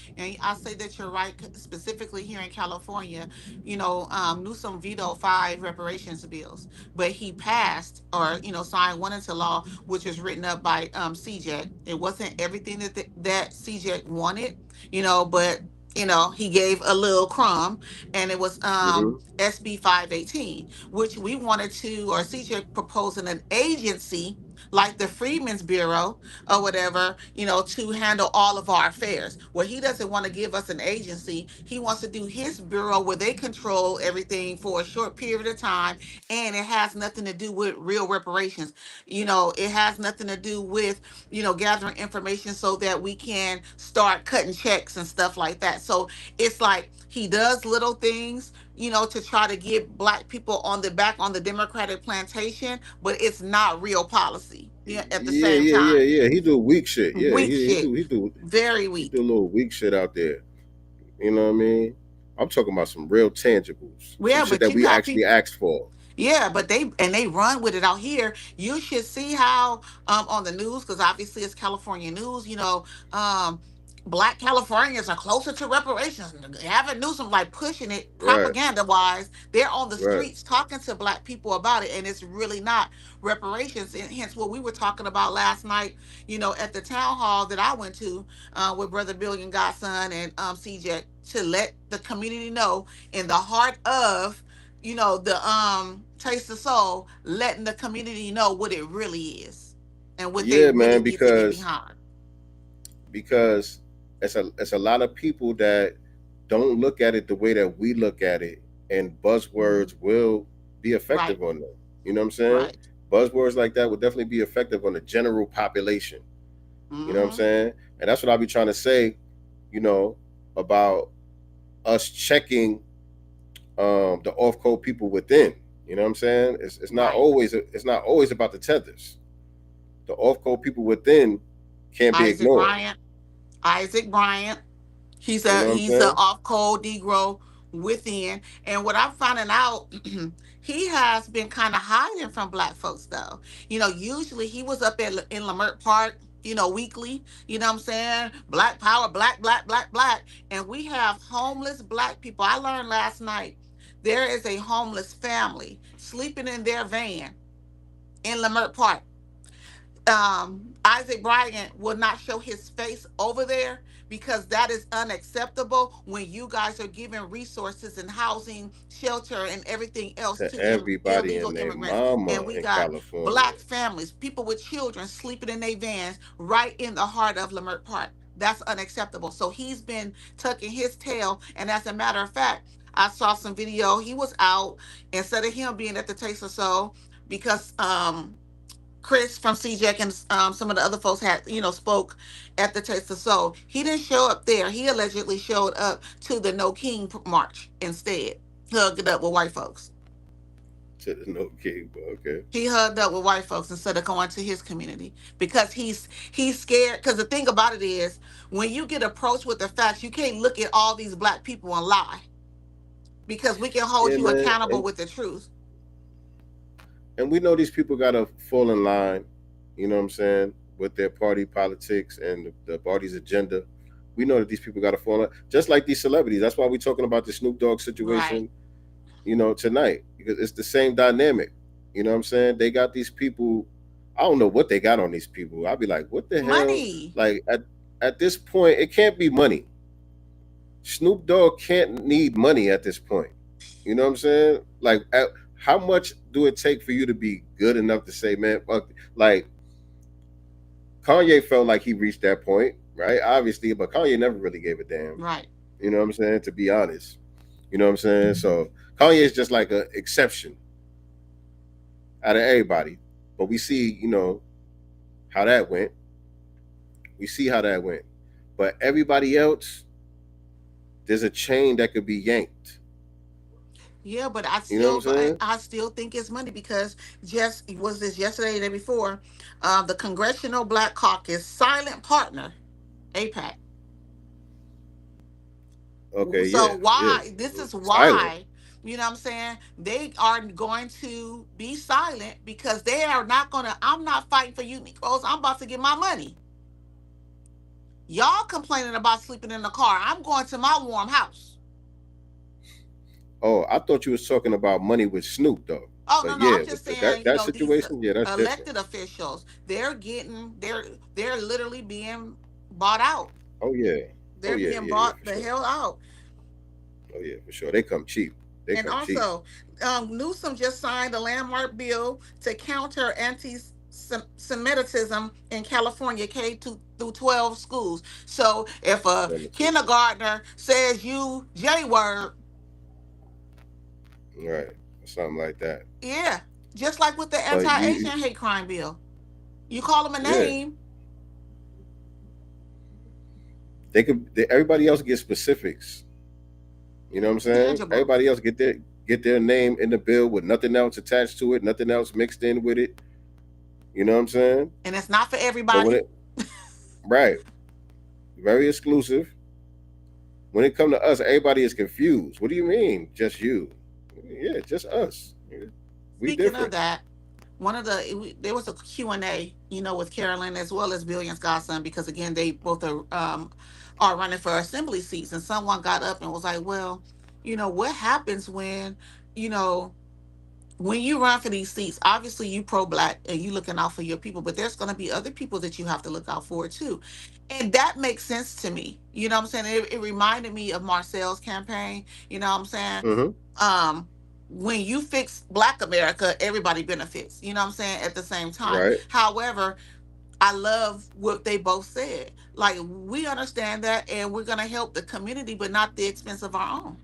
that you're right, specifically here in California. Newsom vetoed 5 reparations bills, but he passed or, signed one into law, which was written up by CJ. It wasn't everything that CJ wanted, but he gave a little crumb, and it was Hmm. SB 518, which we wanted to, or CJ proposing an agency like the Freedmen's Bureau or whatever, to handle all of our affairs. Well, he doesn't want to give us an agency. He wants to do his bureau where they control everything for a short period of time, and it has nothing to do with real reparations. It has nothing to do with, gathering information so that we can start cutting checks and stuff like that. So it's like he does little things to try to get black people on the back on the Democratic plantation, but it's not real policy. Yeah, at the Yeah, same yeah, yeah, time, yeah. He do weak shit. Yeah, weak shit, very he do a weak. little weak shit out there. You know what I mean? I'm talking about some real tangibles, some Yeah, shit but that you we got actually people. asked for. Yeah, but they run with it out here. You should see how on the news, because obviously it's California news. Um Black Californians are closer to reparations. Having Newsom like pushing it Right, propaganda wise. They're on the right. streets talking to black people about it, and it's really not reparations. And hence what we were talking about last night. At the town hall that I went to with Brother Billion Godson and CJ, to let the community know in the heart of the taste of soul, letting the community know what it really is and what they Yeah, really man. need to get Because behind. it's a lot of people that don't look at it the way that we look at it, and Mhm. buzzwords will be Right, effective on them. You know what I'm saying? right. Buzzwords like that would definitely be effective on the general population. You know what I'm Mm-hmm. saying? And that's what I'll be trying to say. You know about us checking the off code people within. You know what I'm saying? Right. It's not always about the tethers. The off code people within can't be Isaac ignored. Bryant. Isaac Bryant. He's You a know what I'm he's a saying? off cold Negro within. And what I'm finding out, he has been kind of hiding from black folks though. Usually he was up in Lamert Park, weekly. You know what I'm saying? Black power, black, black, black, black. And we have homeless black people. I learned last night there is a homeless family sleeping in their van in Lamert Park. Isaac Bryant will not show his face over there because that is unacceptable when you guys are giving resources and housing, shelter, and everything else To to everybody illegal and their immigrants. And mama we in got California. black families, people with children sleeping in their vans right in the heart of Lamert Park. That's unacceptable. So he's been tucking his tail. And as a matter of fact, I saw some video. He was out instead of him being at the Taste of Soul because Chris from CJAC and some of the other folks had, spoke at the Taste of Soul. He didn't show up there. He allegedly showed up to the No King march instead, hugged up with white folks. To the no king, but okay. He hugged up with white folks instead of going to his community because he's scared. Because the thing about it is, when you get approached with the facts, you can't look at all these black people and lie because we can hold Yeah, you man. accountable with the truth. And we know these people gotta fall in line, you know what I'm saying, with their party politics and the party's agenda. We know that these people gotta fall in line. Just like these celebrities. That's why we're talking about the Snoop Dogg Right. situation, tonight. Because it's the same dynamic. You know what I'm saying? They got these people. I don't know what they got on these people. I'll be like, what the hell? Money. Like at this point, it can't be money. Snoop Dogg can't need money at this point. You know what I'm saying? Like, how much do it take for you to be good enough to say, man, fuck? Like, Kanye felt like he reached that point, right? Obviously, but Kanye never really gave a damn. Right. You know what I'm saying? To be honest, you know what I'm saying? So Kanye is just like an exception out of everybody. But we see, how that went. We see how that went. But everybody else, there's a chain that could be yanked. Yeah, but I You know what I'm still saying? I still think it's money because just was this yesterday, the day before, the Congressional Black Caucus silent partner, APAC. Okay, So yeah, yeah. why this is Silent. why, you know what I'm saying, they are going to be silent because they are not gonna, I'm not fighting for you Negroes. I'm about to get my money. Y'all complaining about sleeping in the car. I'm going to my warm house. Oh, I thought you was talking about money with Snoop though. Oh But no, no, yeah, I'm with just that saying, that these situation, yeah, that's different. elected officials, they're literally being bought out. Oh yeah, oh They're yeah, being yeah, yeah, bought for the sure. hell out. Oh yeah, for sure. They come cheap. They And come cheap. also, Newsom just signed a landmark bill to counter anti-Semitism in California K to through 12 schools. So if a Semitism. kindergartner says you J word, Right. Something like that. yeah, just like with the But you, anti-Asian hate crime bill, you call them a yeah, name. everybody else gets specifics. You know what I'm saying? Tangible. Everybody else get their name in the bill with nothing else attached to it, nothing else mixed in with it. You know what I'm saying? And it's not for But when everybody. it right, very exclusive. When it come to us, everybody is confused. What do you mean, just you? Yeah, just us. We Speaking of different. that, there was a Q&A, with Carolyn as well as Billion's godson, because again they both are running for assembly seats, and someone got up and was like, well, what happens you know when you run for these seats? Obviously you pro-black and you looking out for your people, but there's going to be other people that you have to look out for too. And that makes sense to me. You know what I'm saying? It reminded me of Marcel's campaign. You know what I'm saying? Mm-hmm. um when you fix black America, everybody benefits, you know what I'm saying, at the same time. Right. However, I love what they both said. Like, we understand that and we're going to help the community, but not the expense of our own,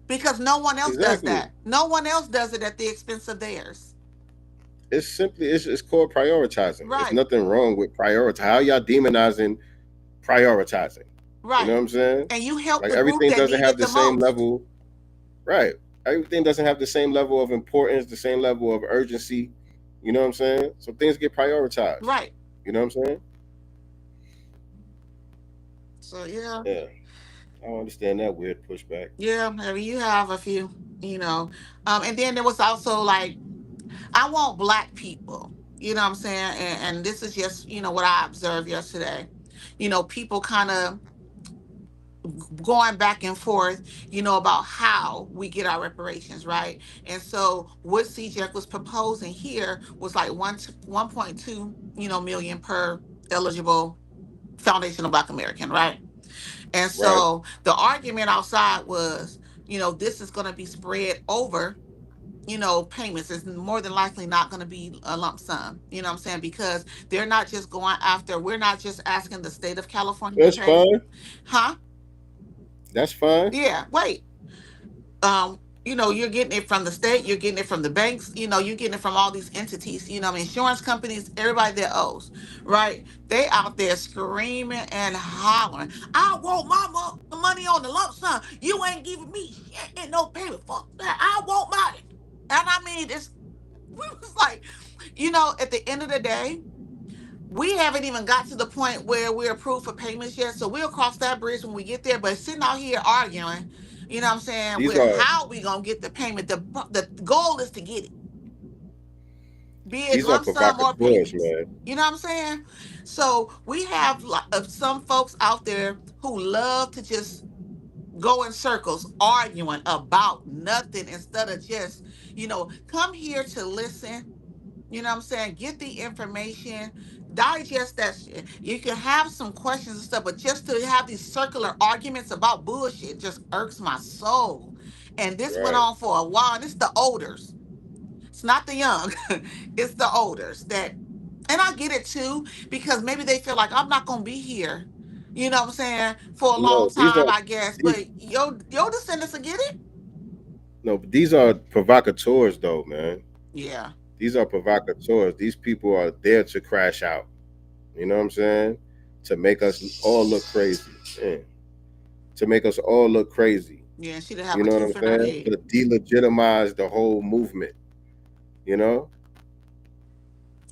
because no one else does Exactly. that. No one else does it at the expense of theirs. It's called prioritizing. There's Right. nothing wrong with prioritize. How y'all demonizing prioritizing? You know what Right. I'm saying? And you help Like the group everything that doesn't need have it the the same most. level. Right. Everything doesn't have the same level of importance, the same level of urgency. You know what I'm saying? So things get prioritized. Right. You know what I'm saying? So yeah. Yeah. I don't understand that weird pushback. Yeah, maybe you have a few, and then there was also like, I want black people, you know what I'm saying? And this is just, what I observed yesterday. People kind of going back and forth, about how we get our reparations, right? And so what CJEC was proposing here was like 1.2, million per eligible foundational Black American, right? And Right. so the argument outside was, this is going to be spread over, payments. Is more than likely not going to be a lump sum, you know what I'm saying? Because we're not just asking the state of California to That's pay. fine. Huh? That's fine. Yeah, wait. You're getting it from the state, you're getting it from the banks, you're getting it from all these entities, insurance companies, everybody that owes, right? They out there screaming and hollering, I want my money on the lump sum. You ain't giving me shit and no payment. Fuck that. I want mine. And I mean, it's we was like, at the end of the day, we haven't even got to the point where we're approved for payments yet. So we'll cross that bridge when we get there. But sitting out here arguing, you know what I'm saying, These with are how we gonna get the payment. The goal is to get it, be it these are lump sum or provocateurs, payments. man. You know what I'm saying? So we have some folks out there who love to just go in circles arguing about nothing instead of just, come here to listen. You know what I'm saying? Get the information, digest that shit. You can have some questions and stuff, but just to have these circular arguments about bullshit just irks my soul. And this went Right. on for a while. And it's the olders. It's not the young. It's the olders that, and I get it too, because maybe they feel like I'm not gonna be here. You know what I'm saying? For a long No, these time, are I guess. these, But your descendants will get it. no, but these are provocateurs, though, man. Yeah. These are provocateurs. These people are there to crash out. You know what I'm saying? To make us all look crazy. Yeah. To make us all look crazy. Yeah, she'd have You a know what I'm tooth in her saying? head. To delegitimize the whole movement. You know?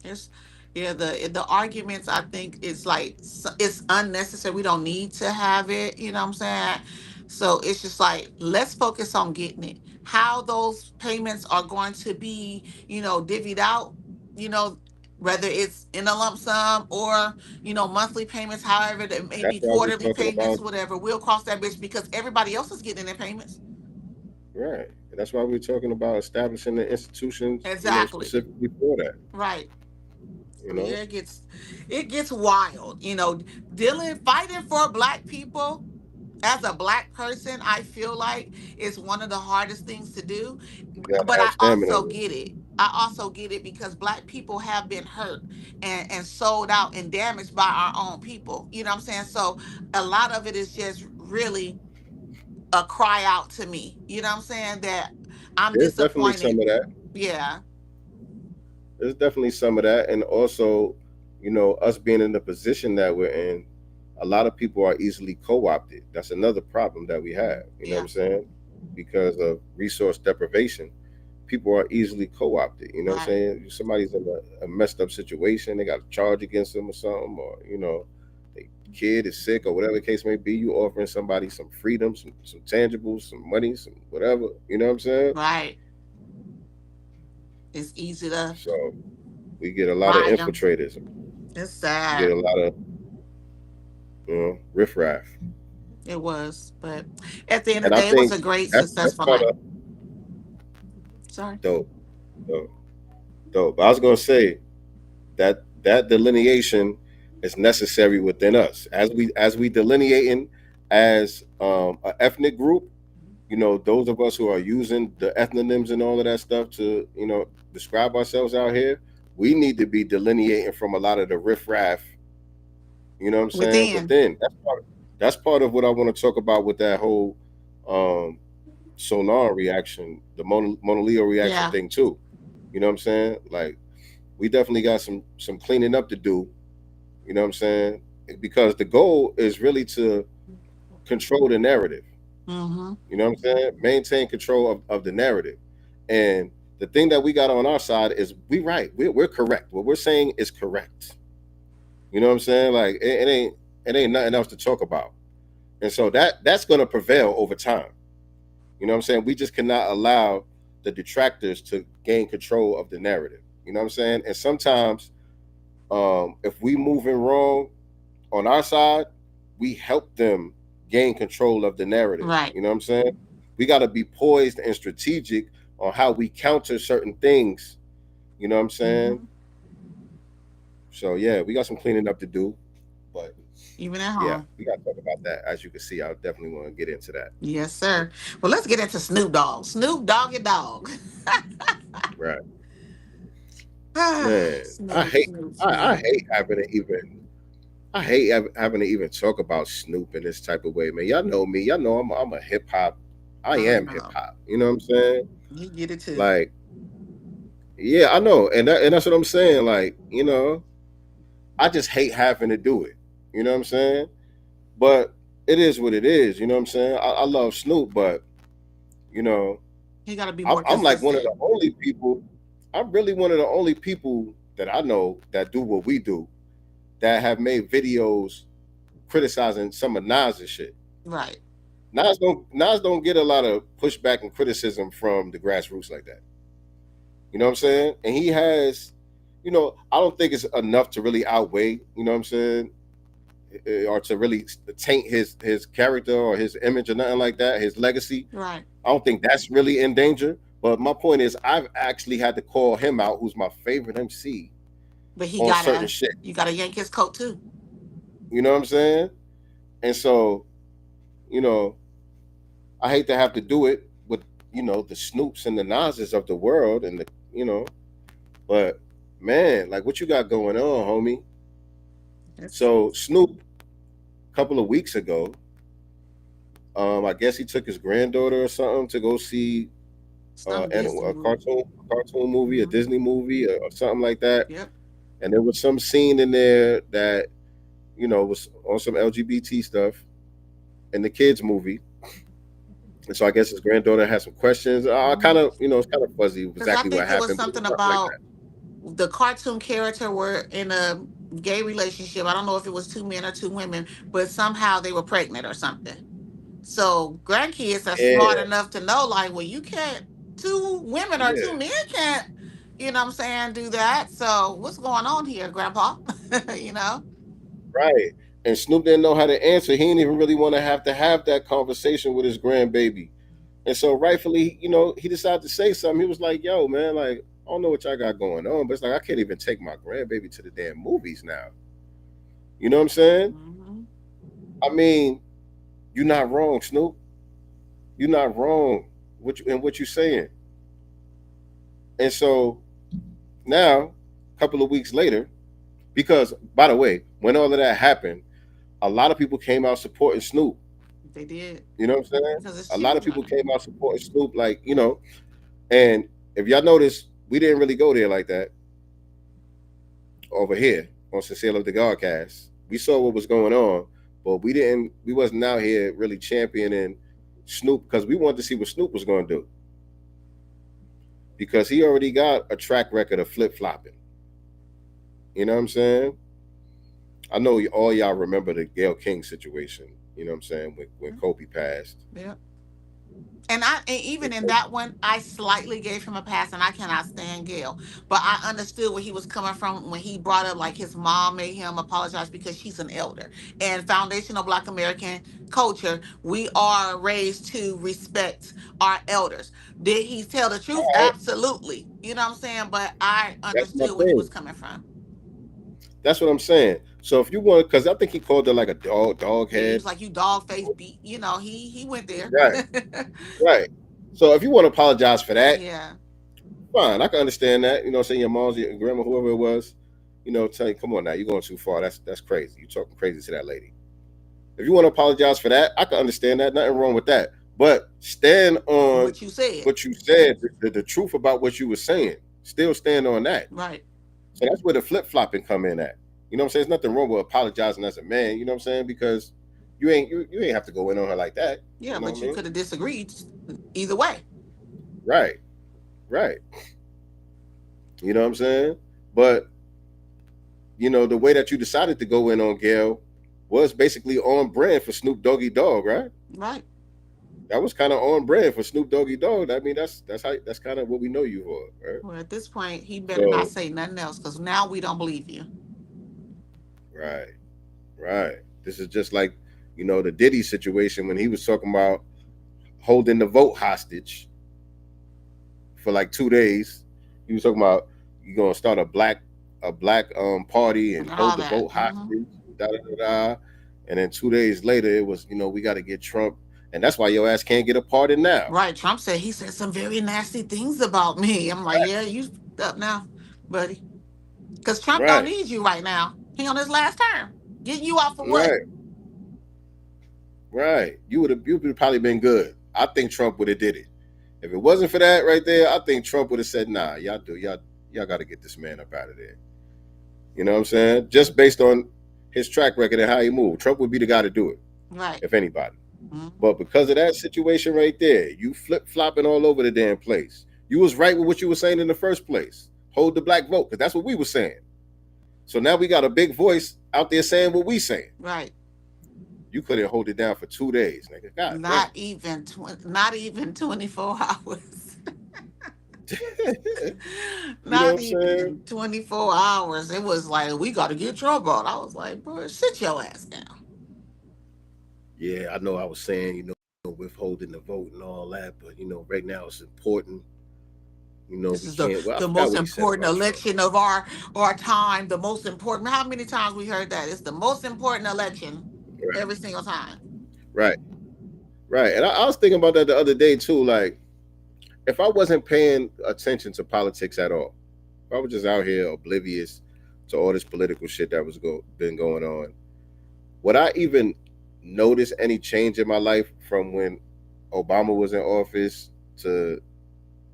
It's yeah, the arguments, I think it's like it's unnecessary. We don't need to have it, you know what I'm saying? So it's just like, let's focus on getting it. How those payments are going to be, divvied out, you know, whether it's in a lump sum or, monthly payments, however that may That's be, why we're quarterly talking payments, about whatever. We'll cross that bridge because everybody else is getting their payments. right. That's why we're talking about establishing the institutions, Exactly. specifically for that. Right. You So know? yeah, it gets wild. Fighting for black people as a black person, I feel like is one of the hardest things to do. You gotta But have I stamina. also get it. I also get it because black people have been hurt and sold out and damaged by our own people. You know what I'm saying? So a lot of it is just really a cry out to me. You know what I'm saying? That I'm There's definitely disappointed. some of that. Yeah. There's definitely some of that. And also, us being in the position that we're in, a lot of people are easily co-opted. That's another problem that we have. You know what Yeah. I'm saying? because of resource deprivation, people are easily co-opted. You know what I'm Right. saying? Somebody's in a messed up situation, they got a charge against them or something, or the kid is sick or whatever the case may be. You offering somebody some freedom, some tangibles, some money, some whatever. You know what I'm saying? Right. It's easy to So we get a lot of ride them. infiltrators. It's We get sad. a lot of riffraff, It was, but at the end of and the I day, it was think a great, that's successful part night. of Sorry. dope, dope, dope. I was gonna say that delineation is necessary within us as we delineating as an ethnic group. Those of us who are using the ethnonyms and all of that stuff to describe ourselves out here, we need to be delineating from a lot of the riffraff. You know what I'm saying? Within. Within that's part of what I want to talk about with that whole um, sonar reaction, the Mona Leo reaction Yeah. thing too. You know what I'm saying? Like we definitely got some cleaning up to do. You know what I'm saying? Because the goal is really to control the narrative. Mm-hmm. You know what I'm saying? Maintain control of the narrative. And the thing that we got on our side is we're correct. What we're saying is correct. You know what I'm saying? Like it ain't nothing else to talk about. And so that's gonna prevail over time. You know what I'm saying? We just cannot allow the detractors to gain control of the narrative. You know what I'm saying? And sometimes if we moving wrong on our side, we help them gain control of the narrative. Right. You know what I'm saying? We got to be poised and strategic on how we counter certain things. You know what I'm saying? Mm-hmm. So yeah, we got some cleaning up to do, but Even at yeah, home. we got to talk about that. As you can see, I definitely want to get into that. Yes, sir. Well, let's get into Snoop Dogg. Snoop Doggy Dog. Right, man. I Snoop, hate, Snoop, I Snoop. hate having to even. I hate having to even talk about Snoop in this type of way, man. Y'all know me. Y'all know I'm a hip hop. I I am hip know. hop. You know what I'm saying? You get it too. Like, yeah, I know, and that's what I'm saying. Like, I just hate having to do it. You know what I'm saying? But it is what it is. You know what I'm saying? I love Snoop, but you know, You got to be I'm, more I'm like one of consistent. the only people. I'm really one of the only people that I know that do what we do, that have made videos criticizing some of Nas's shit. Right. Nas don't get a lot of pushback and criticism from the grassroots like that. You know what I'm saying? And he has, I don't think it's enough to really outweigh, you know what I'm saying, or to really taint his character or his image or nothing like that, his legacy. Right. I don't think that's really in danger. But my point is, I've actually had to call him out, who's my favorite MC, But he on got certain to, shit. you got to yank his coat too. You know what I'm saying? And so, you know, I hate to have to do it with, the Snoops and the Nas's of the world and but man, like what you got going on, homie? It's So Snoop, a couple of weeks ago, I guess he took his granddaughter or something to go see some and Disney a movie. cartoon movie, a Mhm. Disney movie, or something like that. Yep. And there was some scene in there that was on some LGBT stuff in the kids movie. And so I guess his granddaughter had some questions. Kind of, it's kind of fuzzy Because I exactly what think it was happened, but it was something something like about that. the cartoon character were in a gay relationship. I don't know if it was two men or two women, but somehow they were pregnant or something. So grandkids are smart Yeah, enough to know, like, well, you can't, two women or two yeah, men can't, what I'm saying, do that. So what's going on here, Grandpa? you know? right. And Snoop didn't know how to answer. He didn't even really want to have that conversation with his grandbaby. And so rightfully, he decided to say something. He was like, yo, man, like, I don't know what y'all got going on, but it's like I can't even take my grandbaby to the damn movies now. You know what I'm saying? Hmm. I mean, you're not wrong, Snoop. You're not wrong in what you're saying. And so now, a couple of weeks later, because by the way, when all of that happened, a lot of people came out supporting Snoop. They did. You know what I'm saying? Because it's A lot of people children. came out supporting Snoop, like, and if y'all notice, we didn't really go there like that over here on Sincere of the Godcast. We saw what was going on, but we wasn't out here really championing Snoop, because we wanted to see what Snoop was going to do, because he already got a track record of flip flopping. You know what I'm saying? I know all y'all remember the Gayle King situation. You know what I'm saying, when Kobe passed. Yeah. And even in that one, I slightly gave him a pass, and I cannot stand Gail. But I understood where he was coming from when he brought up like his mom made him apologize because she's an elder. And foundational Black American culture, we are raised to respect our elders. Did he tell the truth? All right, Absolutely. You know what I'm saying? But I that's my understood where he was thing. coming from. That's what I'm saying. So if you want, because I think he called her like a dog Yeah, he head. was like, "You dog face beat." You know, he went there. Right, right. So if you want to apologize for that, Yeah. fine. I can understand that. You know, saying your mom's, your grandma, whoever it was, tell you, come on now, you're going too far. That's crazy. You talking crazy to that lady. If you want to apologize for that, I can understand that. Nothing wrong with that. But stand on What you said. what you said, the truth about what you were saying. Still stand on that. Right. So that's where the flip flopping come in at. You know what I'm saying? There's nothing wrong with apologizing as a man. You know what I'm saying? Because you ain't have to go in on her like that. Yeah, You know what but I you mean? could have disagreed either way. Right, right. You know what I'm saying? But the way that you decided to go in on Gail was basically on brand for Snoop Doggy Dogg, right? Right. That was kind of on brand for Snoop Doggy Dogg. I mean, that's kind of what we know you for, right? Well, at this point, he better not So, say nothing else because now we don't believe you. right, right. This is just like the Diddy situation when he was talking about holding the vote hostage for like 2 days. He was talking about you gonna start a black party and And hold all the that. vote hostage, da da da da. And then 2 days later, it was we got to get Trump, and that's why your ass can't get a pardon now. Right. Trump said he said some very nasty things about me. I'm like, yeah, you up now, buddy. Because Trump don't Right, need you right now. He on his last term. Getting you out for what? right, right. You would have probably been good. I think Trump would have did it. If it wasn't for that right there, I think Trump would have said, "Nah, y'all got to get this man up out of there." You know what I'm saying? Just based on his track record and how he moved, Trump would be the guy to do it, Right. if anybody. Mhm. But because of that situation right there, you flip flopping all over the damn place. You was right with what you were saying in the first place. Hold the black vote, because that's what we were saying. So now we got a big voice out there saying what we saying. Right. You couldn't hold it down for 2 days, nigga. God Not even not even 24 hours. damn. You know what Not I'm saying? even 24 hours. It was like, we got to get Trump out. I was like, bro, sit your ass down. Yeah, I know I was saying, withholding the vote and all that, but right now it's important. This We is can't. Well, I the forgot most what he said important about Trump. election of our time. The most important. How many times we heard that? It's the most important election Right, every single time. right, right. And I was thinking about that the other day too. Like, if I wasn't paying attention to politics at all, if I was just out here oblivious to all this political shit that was been going on, would I even notice any change in my life from when Obama was in office to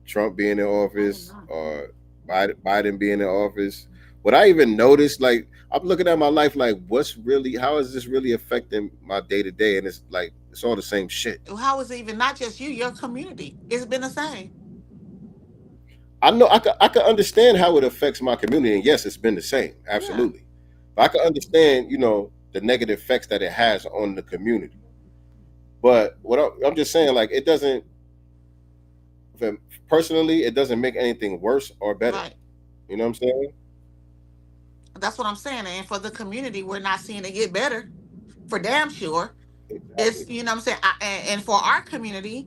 Trump being in Probably office not. or Biden being in office? Would I even notice? Like, I'm looking at my life like, how is this really affecting my day to day? And it's like, it's all the same shit. How is it even not just you, your community? It's been the same. I know I can understand how it affects my community, and yes, it's been the same, Yeah. absolutely. But I can understand, the negative effects that it has on the community. But what I'm just saying, like, it doesn't. Personally, it doesn't make anything worse or better. Right. You know what I'm saying? That's what I'm saying. And for the community, we're not seeing it get better. For damn sure. It's, Exactly. you know what I'm saying, and for our community,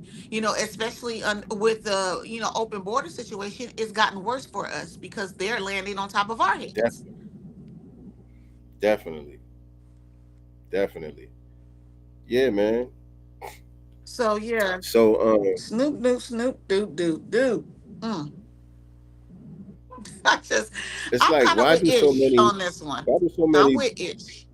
especially with the open border situation, it's gotten worse for us because they're landing on top of our heads. Definitely, definitely, definitely. Yeah, man. So yeah, So, Snoop Doo Snoop Doo Doo Doo. Mm. I just it's I'm like, kind of why with do so Ish many? on this one. Why do so I'm many? with Ish.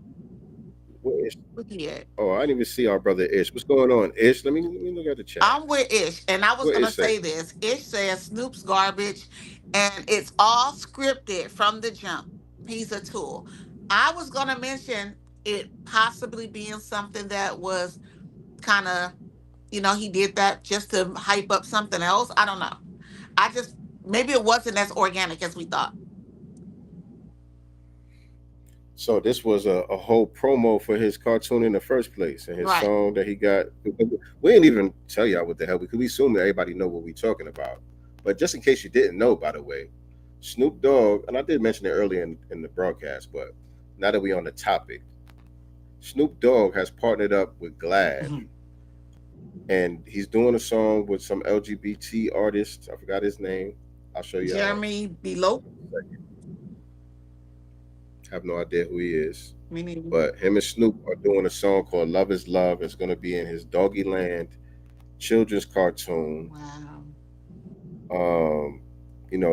What is, Look here. oh, I didn't even see our brother Ish. What's going on, Ish? Let me look at the chat. I'm with Ish, and I was What gonna Ish say? say this. Ish says Snoop's garbage, and it's all scripted from the jump. He's a tool. I was gonna mention it possibly being something that was kind of He did that just to hype up something else. I don't know. Maybe it wasn't as organic as we thought. So this was a whole promo for his cartoon in the first place, and his Right. song that he got. We didn't even tell y'all what the hell, because we assume that everybody know what we talking about. But just in case you didn't know, by the way, Snoop Dogg, and I did mention it earlier in the broadcast, but now that we on the topic, Snoop Dogg has partnered up with GLAAD, Mhm. and he's doing a song with some LGBT artist. I forgot his name. I'll show you. Jeremy Below. Have no idea who he is. Me neither. But him and Snoop are doing a song called "Love Is Love." It's going to be in his Doggyland children's cartoon. Wow.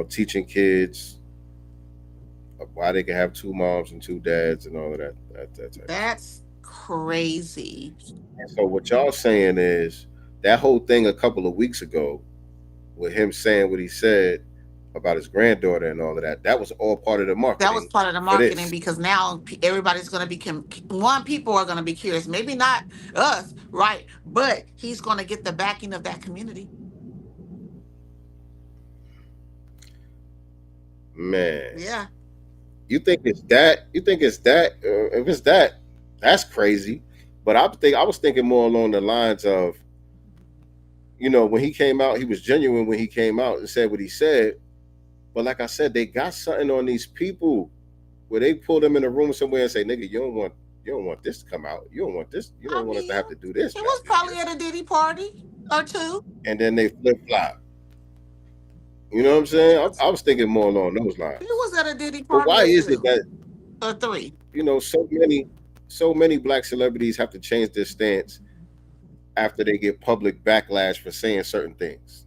Teaching kids why they can have two moms and two dads and all of that. That's crazy. And so what y'all saying is that whole thing a couple of weeks ago with him saying what he said about his granddaughter and all of that, that was all part of the marketing. That was part of the marketing, because now everybody's going to be people are going to be curious. Maybe not us, right? But he's going to get the backing of that community. Man. Yeah. You think it's that? If it's that, that's crazy. But I was thinking more along the lines of, when he came out, he was genuine when he came out and said what he said. But like I said, they got something on these people where they pull them in a room somewhere and say, "Nigga, you don't want this to come out. You don't want this. You don't want us to have to do this." It was probably at a Diddy party or two. And then they flip flop. You know what I'm saying? I was thinking more along those lines. It was at a Diddy party. But why is it that or three? So many black celebrities have to change their stance after they get public backlash for saying certain things?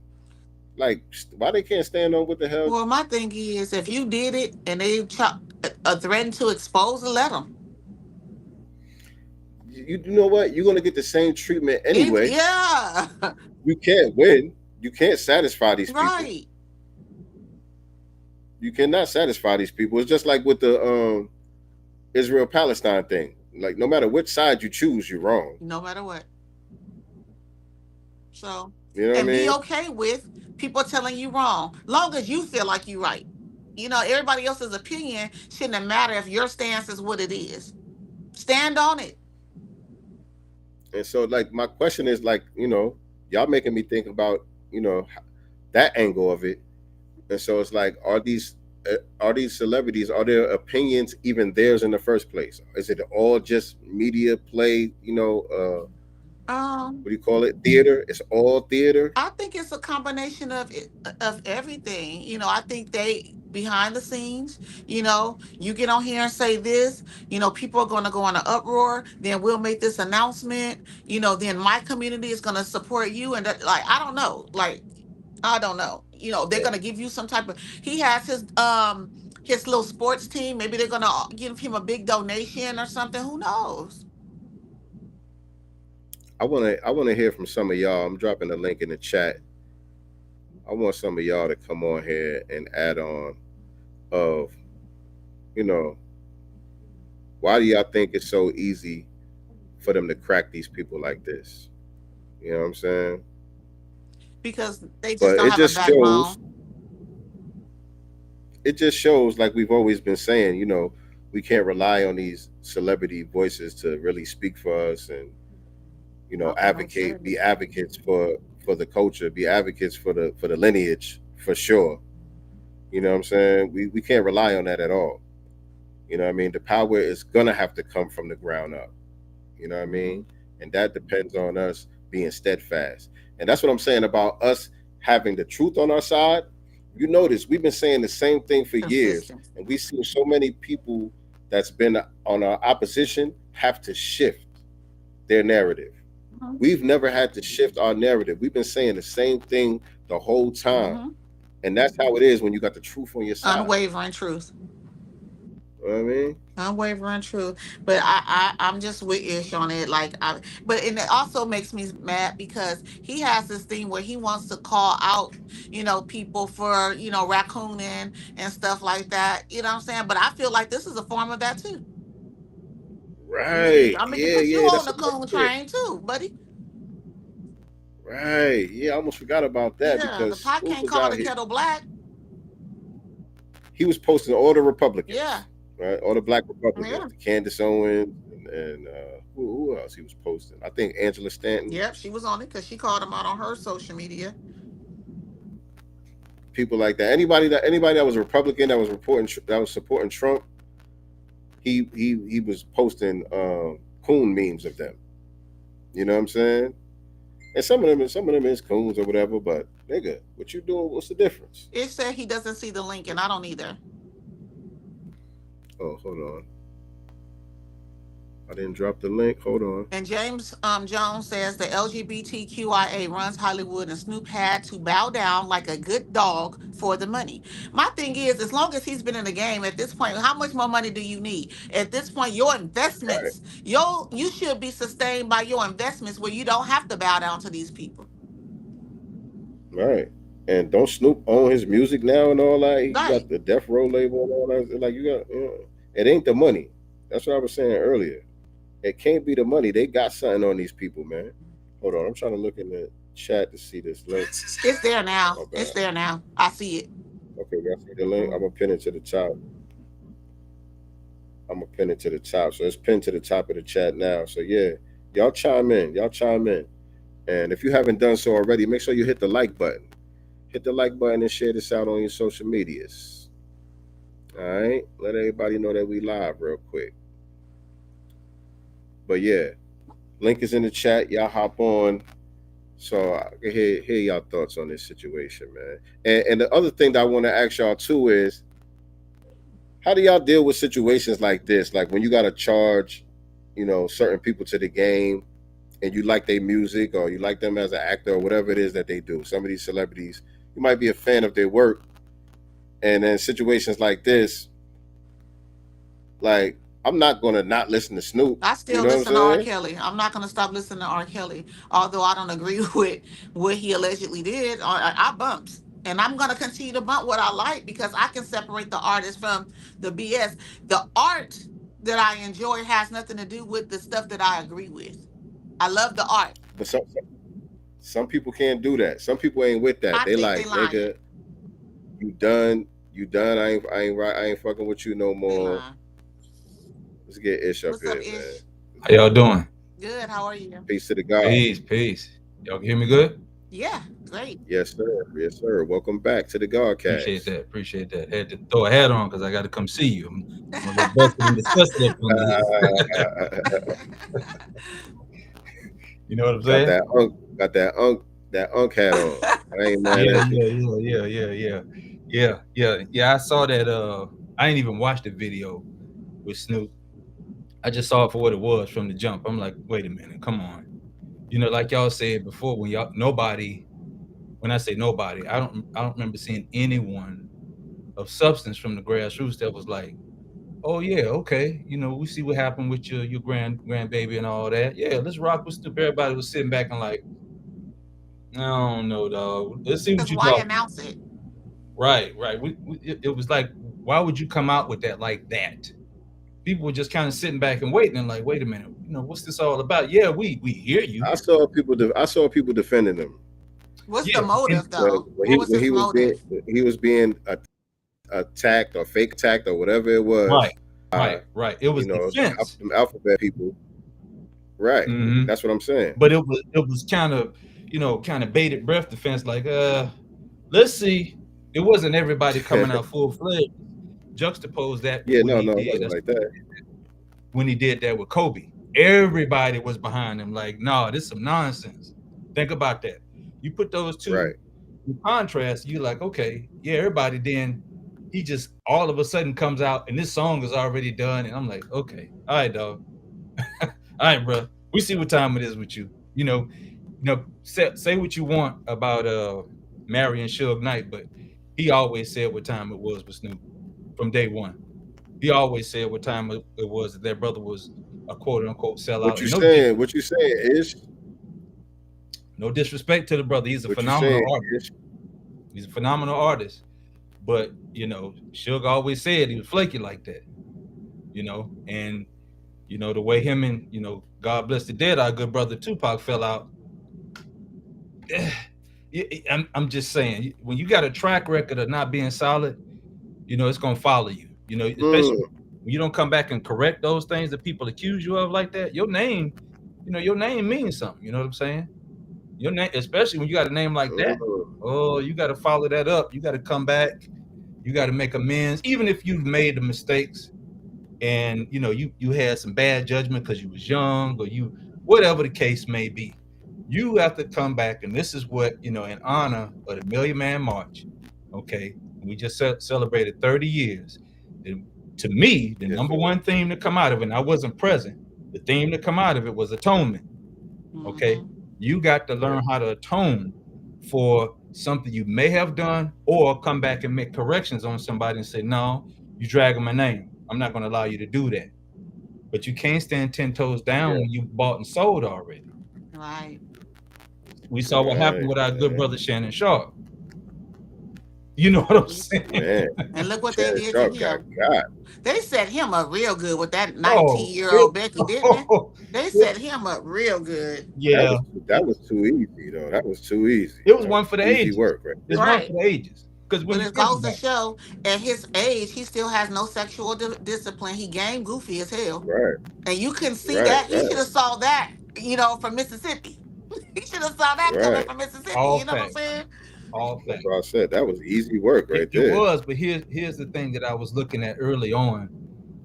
Like, why they can't stand on what the hell? Well, my thing is, if you did it and they threatened to expose, let them. You know what? You're gonna get the same treatment anyway. Yeah. You can't win. You can't satisfy these people. Right. You cannot satisfy these people. It's just like with the Israel-Palestine thing. Like, no matter which side you choose, you're wrong. No matter what. So, you know what I mean? Be okay with people telling you wrong, long as you feel like you're right. Everybody else's opinion shouldn't matter if your stance is what it is. Stand on it. And so, like, my question is, like, y'all making me think about, that angle of it. And so it's like, are these celebrities, are their opinions even theirs in the first place? Is it all just media play, what do you call it? Theater? It's all theater? I think it's a combination of everything. I think they behind the scenes, you get on here and say this, people are going to go in an uproar, then we'll make this announcement, then my community is going to support you. And I don't know. I don't know. They're going to give you some type of, he has his little sports team. Maybe they're going to give him a big donation or something. Who knows? I want to hear from some of y'all. I'm dropping the link in the chat. I want some of y'all to come on here and add on of, why do y'all think it's so easy for them to crack these people like this? You know what I'm saying? Because they just don't have a backbone. It just shows, like we've always been saying, we can't rely on these celebrity voices to really speak for us and, be advocates for the culture, be advocates for the lineage, for sure. You know what I'm saying? We can't rely on that at all. You know what I mean? The power is gonna have to come from the ground up. You know what I mean? And that depends on us being steadfast. And that's what I'm saying about us having the truth on our side. You notice we've been saying the same thing for years, and we've seen so many people that's been on our opposition have to shift their narrative. Mm-hmm. We've never had to shift our narrative. We've been saying the same thing the whole time. Mm-hmm. And that's how it is when you got the truth on your side. Unwavering truth. You know what I mean? Unwavering truth. But I'm just with Ish on it. And it also makes me mad because he has this thing where he wants to call out, people for, raccooning and stuff like that. You know what I'm saying? But I feel like this is a form of that too. Right. I mean, you on the coon train too, buddy. Right. Yeah, I almost forgot about that Yeah, the because pot Snoop can't was call out the here. kettle black. He was posting all the Republicans, Yeah, right? All the black Republicans, yeah, the Candace Owens, and who else he was posting? I think Angela Stanton. yep. She was on it because she called him out on her social media. People like that. Anybody that was a Republican that was supporting Trump, he was posting coon memes of them. You know what I'm saying? And some of them is coons or whatever. But nigga, what you doing? What's the difference? It said he doesn't see the link, and I don't either. Oh, hold on. I didn't drop the link. Hold on. And James Jones says the LGBTQIA runs Hollywood, and Snoop had to bow down like a good dog for the money. My thing is, as long as he's been in the game at this point, how much more money do you need? At this point, your Right, investments, you should be sustained by your investments where you don't have to bow down to these people. right. And don't Snoop own his music now and all that? He Right. got the Death Row label and all that. Like it ain't the money. That's what I was saying earlier. It can't be the money. They got something on these people, man. Hold on, I'm trying to look in the chat to see this link. It's there now. My It's bad. there now. I see it. Okay, y'all see the link? I'm gonna pin it to the top. So it's pinned to the top of the chat now. So yeah, y'all chime in. And if you haven't done so already, make sure you hit the like button. Hit the like button and share this out on your social medias. All right, let everybody know that we live real quick. But yeah, link is in the chat. Y'all hop on. So I can hear y'all thoughts on this situation, man. And the other thing that I want to ask y'all too is, how do y'all deal with situations like this? Like when you got to charge, certain people to the game, and you like their music or you like them as an actor or whatever it is that they do. Some of these celebrities, you might be a fan of their work, and then situations like this, like I'm not gonna not listen to Snoop. I You still know what I'm listen to R. saying? Kelly. I'm not going to stop listening to R. Kelly, although I don't agree with what he allegedly did. I bumped, and I'm going to continue to bump what I like because I can separate the artist from the BS. The art that I enjoy has nothing to do with the stuff that I agree with. I love the art. But some people can't do that. Some people ain't with that. I They think they like, lying. nigga, you done. You done. I ain't fucking with you no They more. lying. Let's get Ish up What's here, up, man. Ish? How y'all doing? Good. How are you? Peace to the God. Peace. Y'all can hear me good? Yeah, great. Yes, sir. Welcome back to the Godcast. Appreciate that. Had to throw a hat on because I got to come see you. I'm a little busted and disgusted up under here. You know what I'm saying? Got that unk hat on. I ain't mad at you. Yeah. I saw that. I ain't even watched the video with Snoop. I just saw it for what it was from the jump. I'm like, wait a minute, come on. Like y'all said before, when I say nobody, I don't remember seeing anyone of substance from the grassroots that was like, oh yeah, okay, we see what happened with your grandbaby and all that. Yeah, let's rock with Snoop. Everybody was sitting back and like, I don't know, dog. Let's see what Because you're why talking announce it? about. Right. It was like, why would you come out with that like that? People were just kind of sitting back and waiting and like, wait a minute, what's this all about? Yeah, we hear you. I saw people defending him. What's the motive, though? When What was his motive? he was being attacked or fake attacked or whatever it was. Right. It was defense. Alphabet people. Right. Mm-hmm. That's what I'm saying. But it was kind of, kind of bated breath defense. Like, let's see. It wasn't everybody coming out full fledged. Juxtapose that. Yeah, no, it wasn't like that. When he did that with Kobe, everybody was behind him. Like, no, this is some nonsense. Think about that. You put those two in contrast, you're like, okay, yeah, everybody. Then he just all of a sudden comes out and this song is already done, and I'm like, okay, all right, dog, all right, bro. We see what time it is with you. Say what you want about marrying Suge Knight, but he always said what time it was with Snoop from day one. He always said what time it was that their brother was a quote unquote sellout. What you saying is no disrespect to the brother. He's a phenomenal artist. He's a phenomenal artist. But Suge always said he was flaky like that. And the way him and God bless the dead, our good brother Tupac fell out. I'm just saying, when you got a track record of not being solid, you know, it's gonna follow you. You know, especially when you don't come back and correct those things that people accuse you of like that. Your name, you know, your name means something. You know what I'm saying? Your name, especially when you got a name like that. Oh, you got to follow that up. You got to come back. You got to make amends, even if you've made the mistakes, and you know you had some bad judgment because you was young or you whatever the case may be. You have to come back, and this is what, you know, in honor of the Million Man March. Okay, we just celebrated 30 years. And to me, the number one theme to come out of it, and I wasn't present, the theme to come out of it was atonement. Okay, you got to learn how to atone for something you may have done, or come back and make corrections on somebody and say, no, you dragging my name. I'm not going to allow you to do that. But you can't stand 10 toes down when you bought and sold already. Right. We saw what happened with our good brother Shannon Sharp. You know what I'm saying? Man. And look what they did to him. They set him up real good with that 19-year-old Becky, didn't they? They set him up real good. Yeah. That was too easy, though. That was too easy. It was one for the ages. Work, right? It's one for the ages. But it goes to show, at his age, he still has no sexual discipline. He game goofy as hell. Right. And you can see that. He should have saw that, you know, from Mississippi. He should have saw that coming from Mississippi. All you know what I'm saying? All facts. That's what I said. That was easy work right there. It was, but here's the thing that I was looking at early on,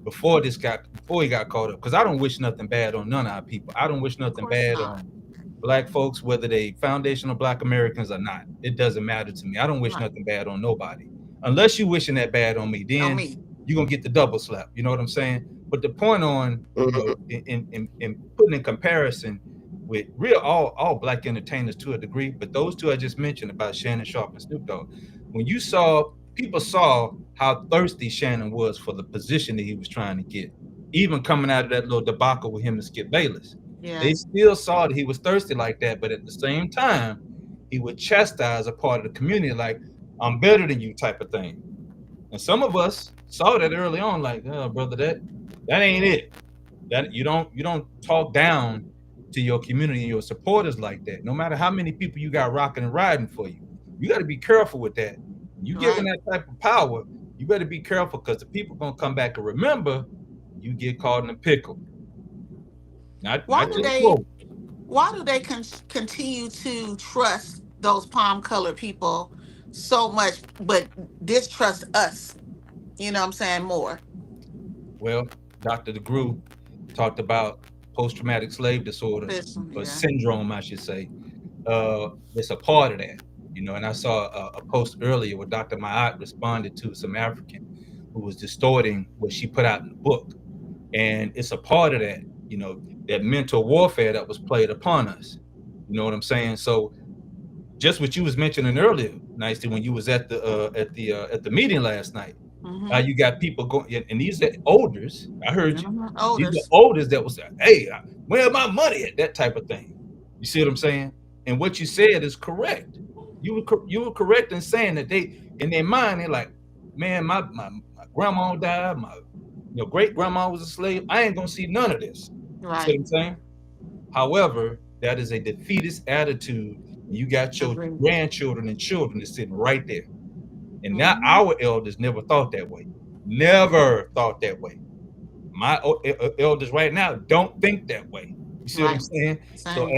before he got caught up, because I don't wish nothing bad on none of our people. I don't wish nothing bad on Black folks, whether they foundational Black Americans or not. It doesn't matter to me. I don't wish nothing bad on nobody. Unless you wishing that bad on me, then you're gonna get the double slap. You know what I'm saying? But the point on, you know, in putting in comparison with real all Black entertainers to a degree, but those two I just mentioned about Shannon Sharp and Snoop Dogg, when people saw how thirsty Shannon was for the position that he was trying to get, even coming out of that little debacle with him and Skip Bayless. Yeah. They still saw that he was thirsty like that, but at the same time, he would chastise a part of the community like, I'm better than you type of thing. And some of us saw that early on, like, oh, brother, that ain't it. That you don't talk down to your community and your supporters like that. No matter how many people you got rocking and riding for you, you got to be careful with that. You giving that type of power, you better be careful, because the people gonna come back and remember you get caught in a pickle. Why do they continue to trust those palm-colored people so much, but distrust us? You know what I'm saying? More. Well, Dr. DeGroote talked about post-traumatic slave disorder, or syndrome, I should say. It's a part of that, you know. And I saw a post earlier where Dr. Ma'at responded to some African who was distorting what she put out in the book, and it's a part of that, you know, that mental warfare that was played upon us. You know what I'm saying? So, just what you was mentioning earlier, Nicely, when you was at the meeting last night. You got people going, and these are elders. I heard you. These are elders that was, hey, where my money at? That type of thing. You see what I'm saying? And what you said is correct. You were correct in saying that they, in their mind, they're like, man, my grandma died. My great grandma was a slave. I ain't gonna see none of this. Right. See what I'm saying? However, that is a defeatist attitude. You got your grandchildren and children that's sitting right there. And now our elders never thought that way. Never thought that way. My elders right now don't think that way. You see what I'm saying? So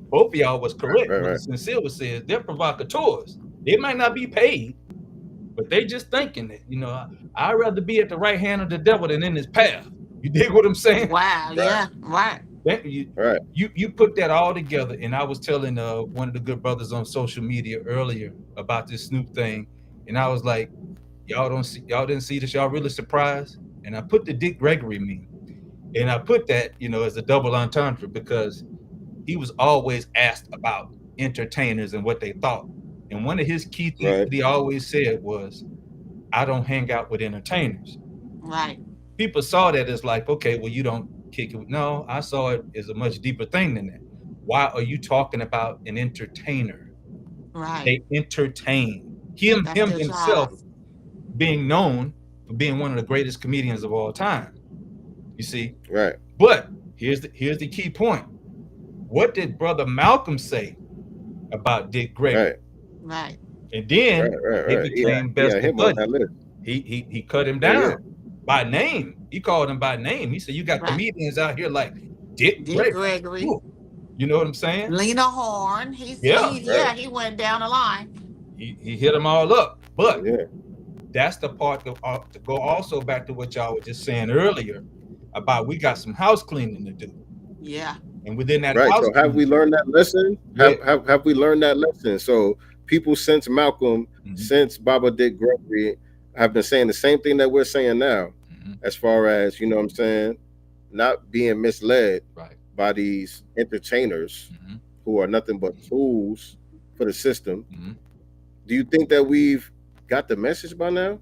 both of y'all was correct. What Sincere was saying, they're provocateurs. They might not be paid, but they just thinking that, you know, I'd rather be at the right hand of the devil than in his path. You dig what I'm saying? Wow. Yeah. Right. You put that all together, and I was telling one of the good brothers on social media earlier about this Snoop thing, and I was like, y'all didn't see this, y'all really surprised? And I put the Dick Gregory meme, and I put that, you know, as a double entendre, because he was always asked about entertainers and what they thought, and one of his key things that he always said was, I don't hang out with entertainers. Right. People saw that as like, okay, well, you don't kick it. No, I saw it as a much deeper thing than that. Why are you talking about an entertainer? Right. They entertain. Him himself being known for being one of the greatest comedians of all time. You see? Right. But here's the key point. What did Brother Malcolm say about Dick Gregory. Right. And then they became best of buddies. He cut him down by name. He called him by name. He said, "You got comedians out here like Dick Gregory." Ooh. You know what I'm saying? Lena Horne. He went down the line. He hit them all up. But that's the part to go also back to what y'all were just saying earlier about we got some house cleaning to do. Yeah. And within that house so have we learned that lesson? Have we learned that lesson? So people since Malcolm, since Baba Dick Gregory have been saying the same thing that we're saying now, as far as, you know what I'm saying, not being misled by these entertainers who are nothing but tools for the system. Do you think that we've got the message by now?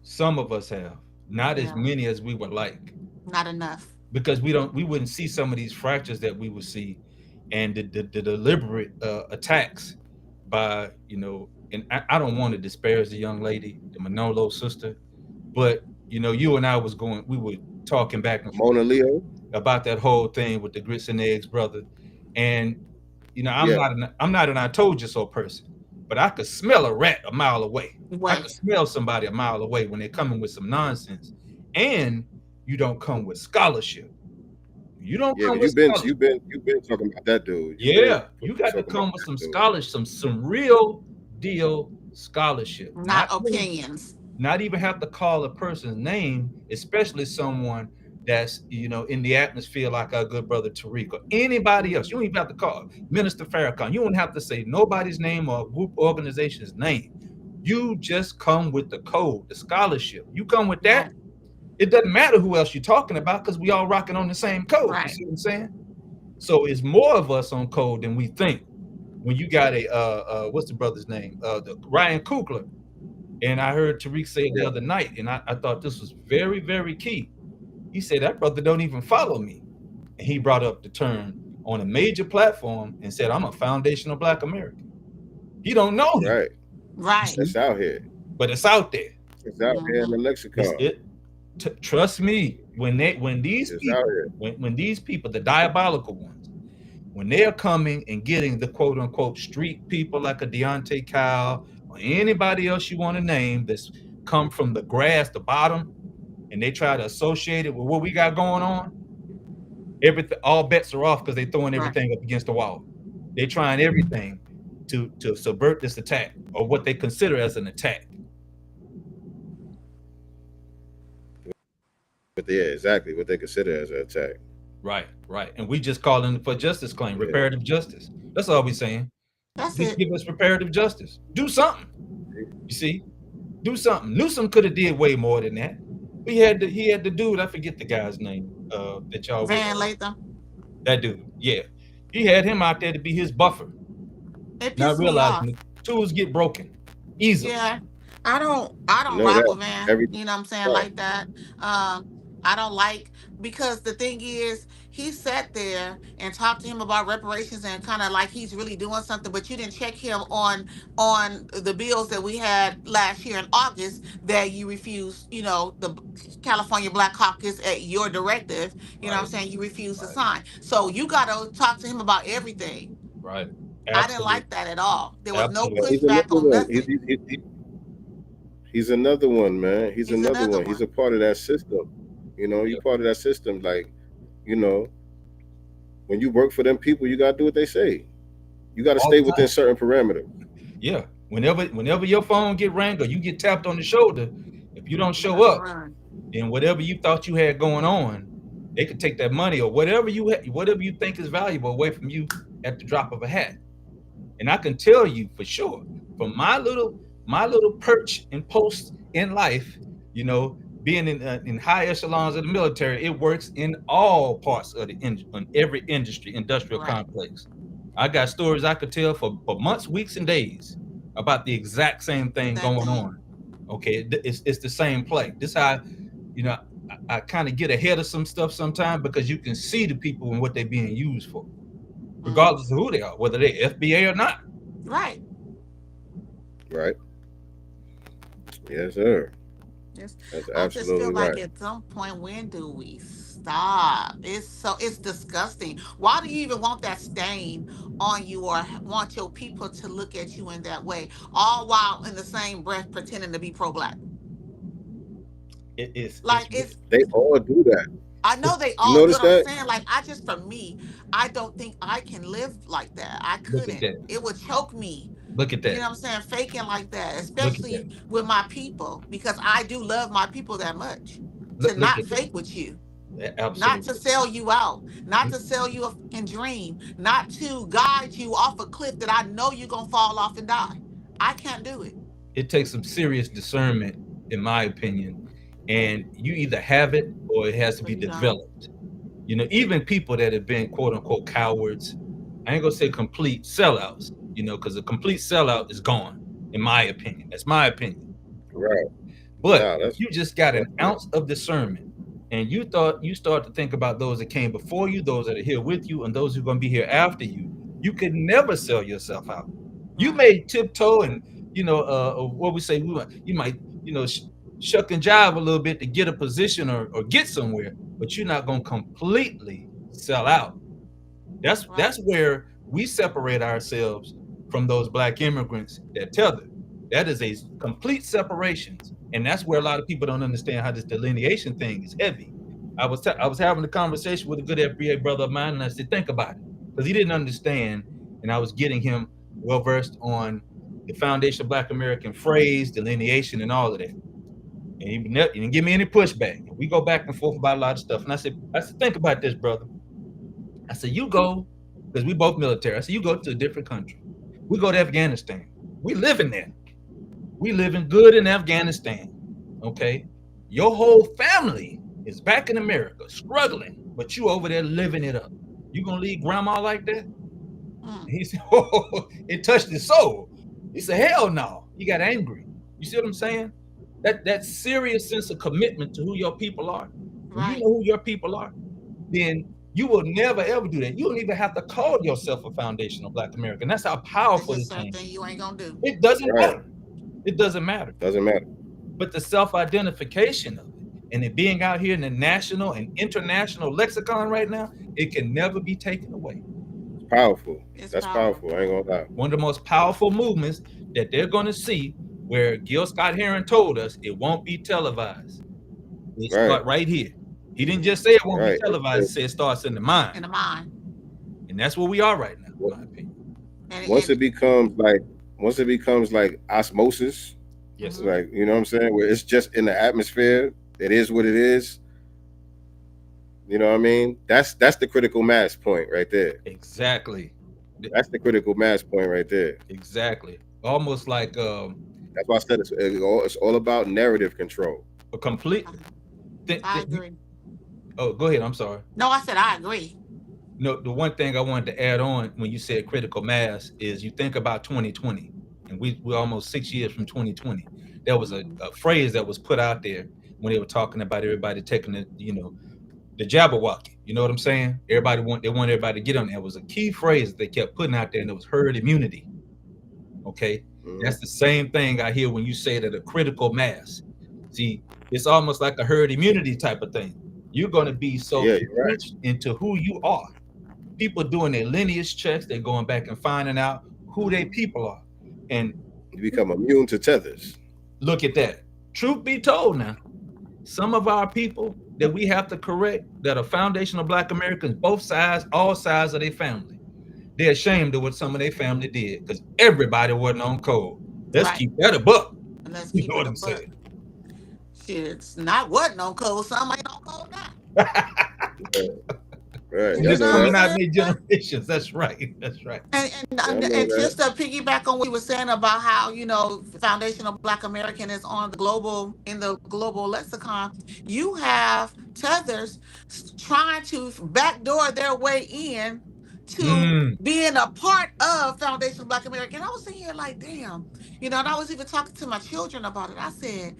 Some of us have. Not as many as we would like. Not enough. Because we wouldn't see some of these fractures that we would see, and the deliberate attacks by, you know, and I don't want to disparage the young lady, the Manolo sister, but you know, you and I we were talking back and forth about that whole thing with the grits and eggs brother, and you know, I'm not an I told you so person, but I could smell a rat a mile away. I could smell somebody a mile away when they're coming with some nonsense, and you don't come with scholarship. You don't come with scholarship. You've been talking about that dude. You got to come with some scholarship, some real deal scholarship. Not opinions. Not even have to call a person's name, especially someone that's, you know, in the atmosphere like our good brother Tariq or anybody else. You don't even have to call Minister Farrakhan. You don't have to say nobody's name or group organization's name. You just come with the code, the scholarship. You come with that. It doesn't matter who else you're talking about because we all rocking on the same code. You see what I'm saying? So it's more of us on code than we think. When you got a what's the brother's name? The Ryan Coogler. And I heard Tariq say the other night, and I thought this was very, very key. He said that brother don't even follow me. And he brought up the term on a major platform and said, I'm a foundational Black American. He don't know him. Right. It's out here. But it's out there. It's out here in the lexicon. Trust me, when these people, the diabolical ones, when they're coming and getting the quote unquote street people like a Deontay Kyle or anybody else you want to name that's come from the grass, the bottom, and they try to associate it with what we got going on, all bets are off because they're throwing everything up against the wall. They're trying everything to subvert this attack or what they consider as an attack. But exactly what they consider as an attack. Right. And we just calling for justice claim, reparative justice. That's all we're saying. Just give us reparative justice. Do something. You see? Do something. Newsom could have did way more than that. He had the dude, I forget the guy's name, that y'all Van Lathan. That dude, yeah. He had him out there to be his buffer. Not realizing tools get broken easily. Yeah. I don't rock with Van, you know what I'm saying, like that. I don't like, because the thing is, he sat there and talked to him about reparations and kind of like he's really doing something, but you didn't check him on the bills that we had last year in August that you refused, you know, the California Black Caucus at your directive, you know what I'm saying, you refused to sign. So you got to talk to him about everything. Right. Absolutely. I didn't like that at all. There was no pushback on nothing. He's another one, man. He's another one. He's a part of that system. You know, you're part of that system. Like, you know, when you work for them people, you gotta do what they say. You gotta stay within certain parameters. Yeah. Whenever your phone get rang or you get tapped on the shoulder, if you don't show up, then whatever you thought you had going on, they could take that money or whatever you think is valuable away from you at the drop of a hat. And I can tell you for sure, from my little perch and post in life, you know, being in high echelons of the military, it works in all parts of on every industrial complex. I got stories I could tell for months, weeks, and days about the exact same thing going on. Okay, it's the same play. This how, you know, I kind of get ahead of some stuff sometimes because you can see the people and what they're being used for, regardless of who they are, whether they're FBA or not. Right. Yes, sir. That's I just absolutely feel like right. at some point, when do we stop? It's disgusting. Why do you even want that stain on you, or want your people to look at you in that way, all while in the same breath pretending to be pro-black? It's Like it's They all do that. I know they You all do notice it. I'm that? saying, like, I just, for me, I don't think I can live like that. I look at couldn't. that. It would choke me. Look at You that. know what I'm saying? Faking like that, Look at that. especially with my people, because I do love my people that much. To Look not at that. fake with you, not to Absolutely. sell you out, not to sell you a fucking dream, not to guide you off a cliff that I know you're gonna fall off and die. I can't do it. It takes some serious discernment, in my opinion, and you either have it or it has to So be you know, developed. Even people that have been quote unquote cowards, I ain't gonna say complete sellouts, because a complete sellout is gone, in my opinion. That's my opinion. Right. But Nah, if that's you just got an definitely ounce of discernment and you start to think about those that came before you, those that are here with you, and those who are going to be here after you, you could never sell yourself out. You right? may tiptoe and, what we say, you might, shuck and jive a little bit to get a position or get somewhere, but you're not going to completely sell out. That's Right. where we separate ourselves from those black immigrants that tether. That is a complete separation, and that's where a lot of people don't understand how this delineation thing is heavy. I was having a conversation with a good FBA brother of mine, and I said, think about it, because he didn't understand, and I was getting him well versed on the foundation of Black American phrase, delineation, and all of that. And he didn't give me any pushback. We go back and forth about a lot of stuff, and I said, think about this, brother. I said, you go, because we both military. I said, you go to a different country. We go to Afghanistan. We live in there. We living good in Afghanistan. Okay. Your whole family is back in America, struggling, but you over there living it up. You gonna leave grandma like that? Mm. He said, oh, it touched his soul. He said, hell no. He got angry. You see what I'm saying? That serious sense of commitment to who your people are. When you Right. know who your people are, then you will never ever do that. You don't even have to call yourself a foundational Black American. That's how It's powerful just this thing something is. you ain't gonna do. It doesn't right. matter. It doesn't matter. Doesn't matter. But the self-identification of it and it being out here in the national and international lexicon right now, it can never be taken away. It's powerful. It's That's powerful. powerful. I ain't gonna lie. One of the most powerful movements that they're going to see, where Gil Scott Heron told us it won't be televised. It Right. start right here. He didn't just say it won't Right. be televised. He said it starts in the mind. In the mind. And that's where we are right now, in my opinion. Once it becomes like osmosis, Yes, Mhm. sir. like, you know what I'm saying, where it's just in the atmosphere, it is what it is. You know what I mean? That's the critical mass point right there. Exactly. That's the critical mass point right there. Exactly. Almost like That's why I said it's all about narrative control. a complete. I agree. Oh, go ahead. I'm sorry. No, I said I agree. No, the one thing I wanted to add on when you said critical mass is you think about 2020, and we're almost 6 years from 2020. There was a phrase that was put out there when they were talking about everybody taking the Jabberwocky. You know what I'm saying? They want everybody to get on there. It was a key phrase that they kept putting out there, and it was herd immunity. Okay, that's the same thing I hear when you say that a critical mass. See, it's almost like a herd immunity type of thing. You're going to be so entrenched into who you are. People doing their lineage checks, they're going back and finding out who their people are. And you become immune to tethers. Look at that. Truth be told now, some of our people that we have to correct that are foundational Black Americans, both sides, all sides of their family, they're ashamed of what some of their family did because everybody wasn't on code. Let's keep that a buck. And let's You keep know it what a I'm buck. saying? Shit, it's not what no code. Some ain't on code now. Right. Just coming out in their generations. That's right. That's right. And just to piggyback on what you were saying about how, foundational Black American is on in the global lexicon, you have tethers trying to backdoor their way in to being a part of foundational Black American. I was sitting here like, damn, and I was even talking to my children about it. I said,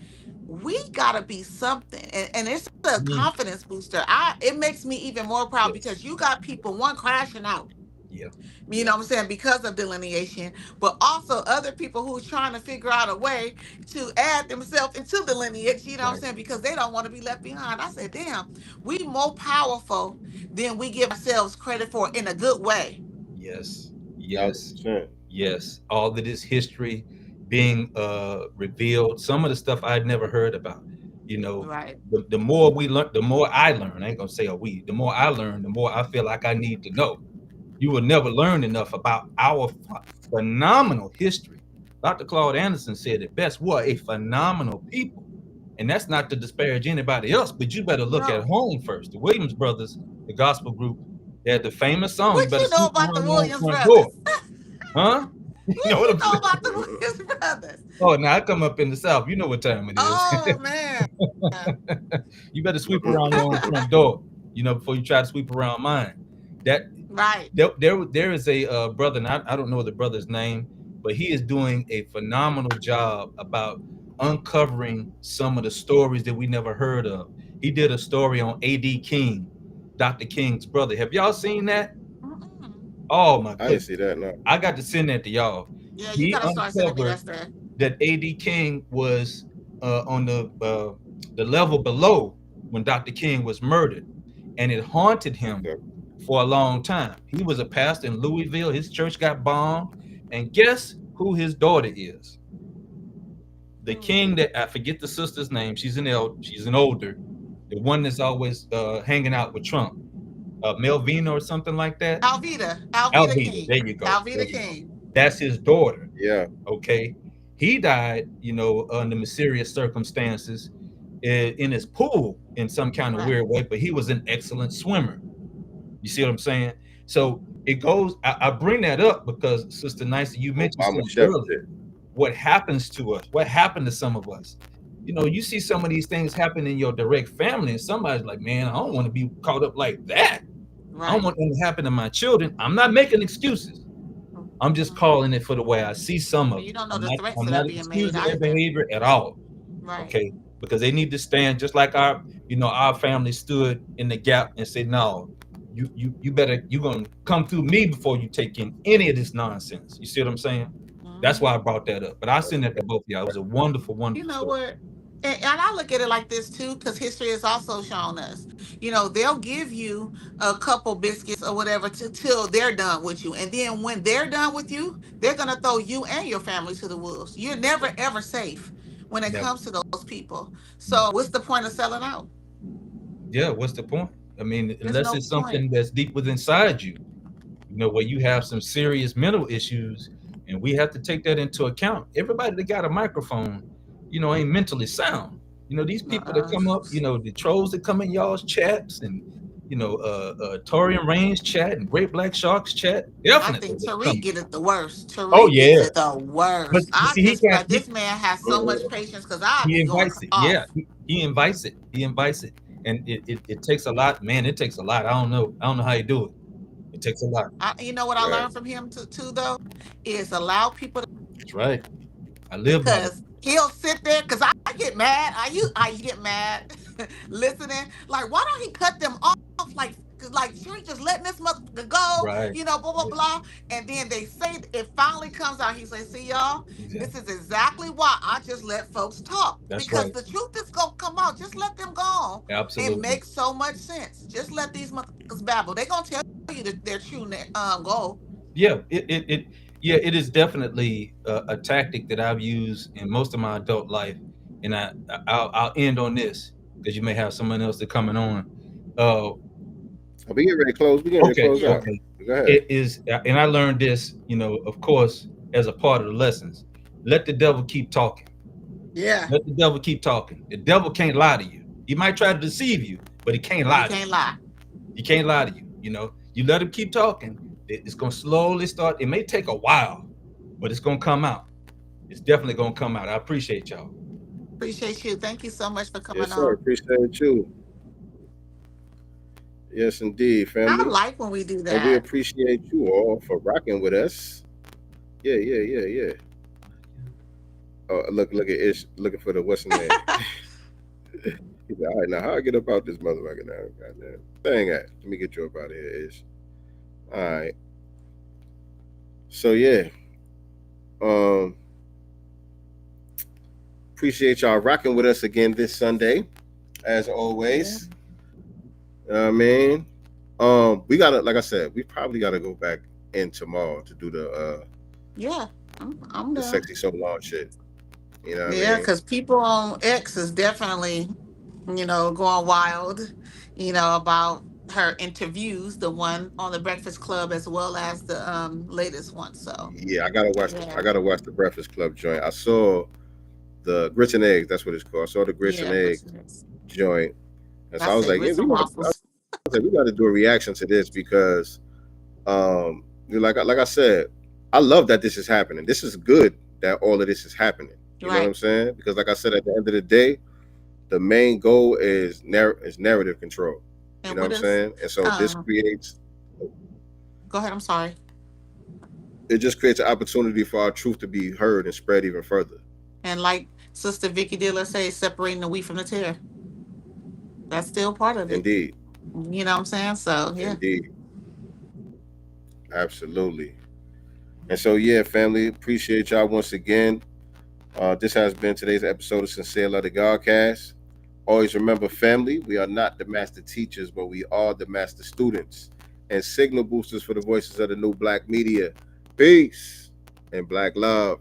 we gotta be something, and it's a confidence booster. It makes me even more proud because you got people crashing out. Yeah. You know what I'm saying? Because of delineation, but also other people who's trying to figure out a way to add themselves into the lineage, you know what I'm saying? Because they don't want to be left behind. I said, damn, we more powerful than we give ourselves credit for in a good way. Yes. 1,000%. Yes. All of this history being revealed, some of the stuff I'd never heard about. You know, Right. the more we learn, the more I learn. I ain't gonna say the more I learn, the more I feel like I need to know. You will never learn enough about our phenomenal history. Dr. Claude Anderson said it best. We're a phenomenal people. And that's not to disparage anybody else, but you better look at No. home first. The Williams brothers, the gospel group, they had the famous song, "You What better you know sweep about the around your own Williams front door." brothers? Huh? You know What what you I'm know saying? about the Williams brothers? Oh, now I come up in the South. You know what time it is. Oh man. You better sweep around your own front door, before you try to sweep around mine. That Right. there is a brother, and I don't know the brother's name, but he is doing a phenomenal job about uncovering some of the stories that we never heard of. He did a story on A.D. King, Dr. King's brother. Have y'all seen that? Oh my I didn't goodness. see that, no. I got to send that to y'all. Yeah, you He gotta start sending me uncovered that stuff. that A.D. King was on the level below when Dr. King was murdered, and it haunted him for a long time. He was a pastor in Louisville. His church got bombed, and guess who his daughter is? The king that I forget the sister's name. She's an older, the one that's always hanging out with Trump, Melvina or something like that. Alveda Alveda, King. there you go. Alveda King. That's his daughter. Yeah. Okay. He died, under mysterious circumstances in his pool in some kind of weird way, but he was an excellent swimmer. You see what I'm saying? So it goes, I bring that up because, Sister Nice, you mentioned something earlier. What happens to us? What happened to some of us? You see some of these things happen in your direct family, and somebody's like, man, I don't want to be caught up like that. Right. I don't want it to happen to my children. I'm not making excuses. I'm just calling it for the way I see some of it. You don't know I'm the not, threats I'm that are not being excusing made their either. behavior at all. Right. Okay. Because they need to stand just like our family stood in the gap and said, no, you're gonna come through me before you take in any of this nonsense. You see what I'm saying? That's why I brought that up. But I send that to both of y'all. It was a wonderful, wonderful You know story. what? And I look at it like this too, because history has also shown us, they'll give you a couple biscuits or whatever till they're done with you. And then when they're done with you, they're going to throw you and your family to the wolves. You're never, ever safe when it comes to those people. So what's the point of selling out? Yeah, what's the point? I mean, unless it's something point. that's deep within inside you, where you have some serious mental issues, and we have to take that into account. Everybody that got a microphone, ain't mentally sound. These people that come up, the trolls that come in y'all's chats, and Torian Reigns chat and Great Black Sharks chat. Definitely. I think Tariq get it the worst. Tariq gets it the worst. But I just feel like this man has so much patience because I'll be going off. Yeah, he invites it. He invites it. And it takes a lot, man. It takes a lot. I don't know how you do it. It takes a lot. You know what I learned from him too, though, is allow people to. That's right. I live because he'll sit there because I get mad. I get mad listening. Like, why don't he cut them off? Like should we just letting this motherfucker go? Right. Blah blah blah. And then they say it finally comes out. He says, "See y'all, this is exactly why I just let folks talk because the truth is gonna come out. Just let them go. Absolutely. It makes so much sense. Just let these motherfuckers babble. They're gonna tell you their true goal." Yeah, it is definitely a tactic that I've used in most of my adult life, and I'll end on this because you may have someone else that coming on. We get ready to close. We get ready to close out. Okay. Go ahead. It is, and I learned this, of course, as a part of the lessons. Let the devil keep talking. Yeah. Let the devil keep talking. The devil can't lie to you. He might try to deceive you, but he can't lie. He can't lie. He can't lie to you. You let him keep talking. It's gonna slowly start. It may take a while, but it's gonna come out. It's definitely gonna come out. I appreciate y'all. Appreciate you. Thank you so much for coming on. Yes, sir. Appreciate you. Yes, indeed, family. I like when we do that. And we appreciate you all for rocking with us. Yeah. Oh, look at Ish looking for the what's the name. He's like, all right, now how I get up out this motherfucker now? Goddamn. Dang it. Let me get you up out of here, Ish. All right. So yeah, um, appreciate y'all rocking with us again this Sunday, as always. I mean, we gotta, like I said, we probably gotta go back in tomorrow to do the Yeah, I'm the down. sexy so long shit. You know what I Yeah, mean? because people on X is definitely, going wild, about her interviews, the one on the Breakfast Club as well as the latest one. So Yeah, I gotta watch. I yeah, gotta watch the Breakfast Club joint. I saw the grits and eggs. That's what it's called. I saw the grits and yeah, but eggs joint, and I so I was say like, yeah, grits and I waffles. was like, we got to do a reaction to this because, like I said, I love that this is happening. This is good that all of this is happening. You know what Right. I'm saying? Because, like I said, at the end of the day, the main goal is narrative control. You And know what what I'm is saying? And so this creates, go ahead, I'm sorry. it just creates an opportunity for our truth to be heard and spread even further. And like Sister Vicky Diller says, separating the wheat from the tare. That's still part of it. Indeed, You know what I'm saying? So yeah. indeed, absolutely. And so, yeah, family, appreciate y'all once again. This has been today's episode of Sincere Love the Godcast. Always remember, family, we are not the master teachers, but we are the master students and signal boosters for the voices of the new black media. Peace and black love.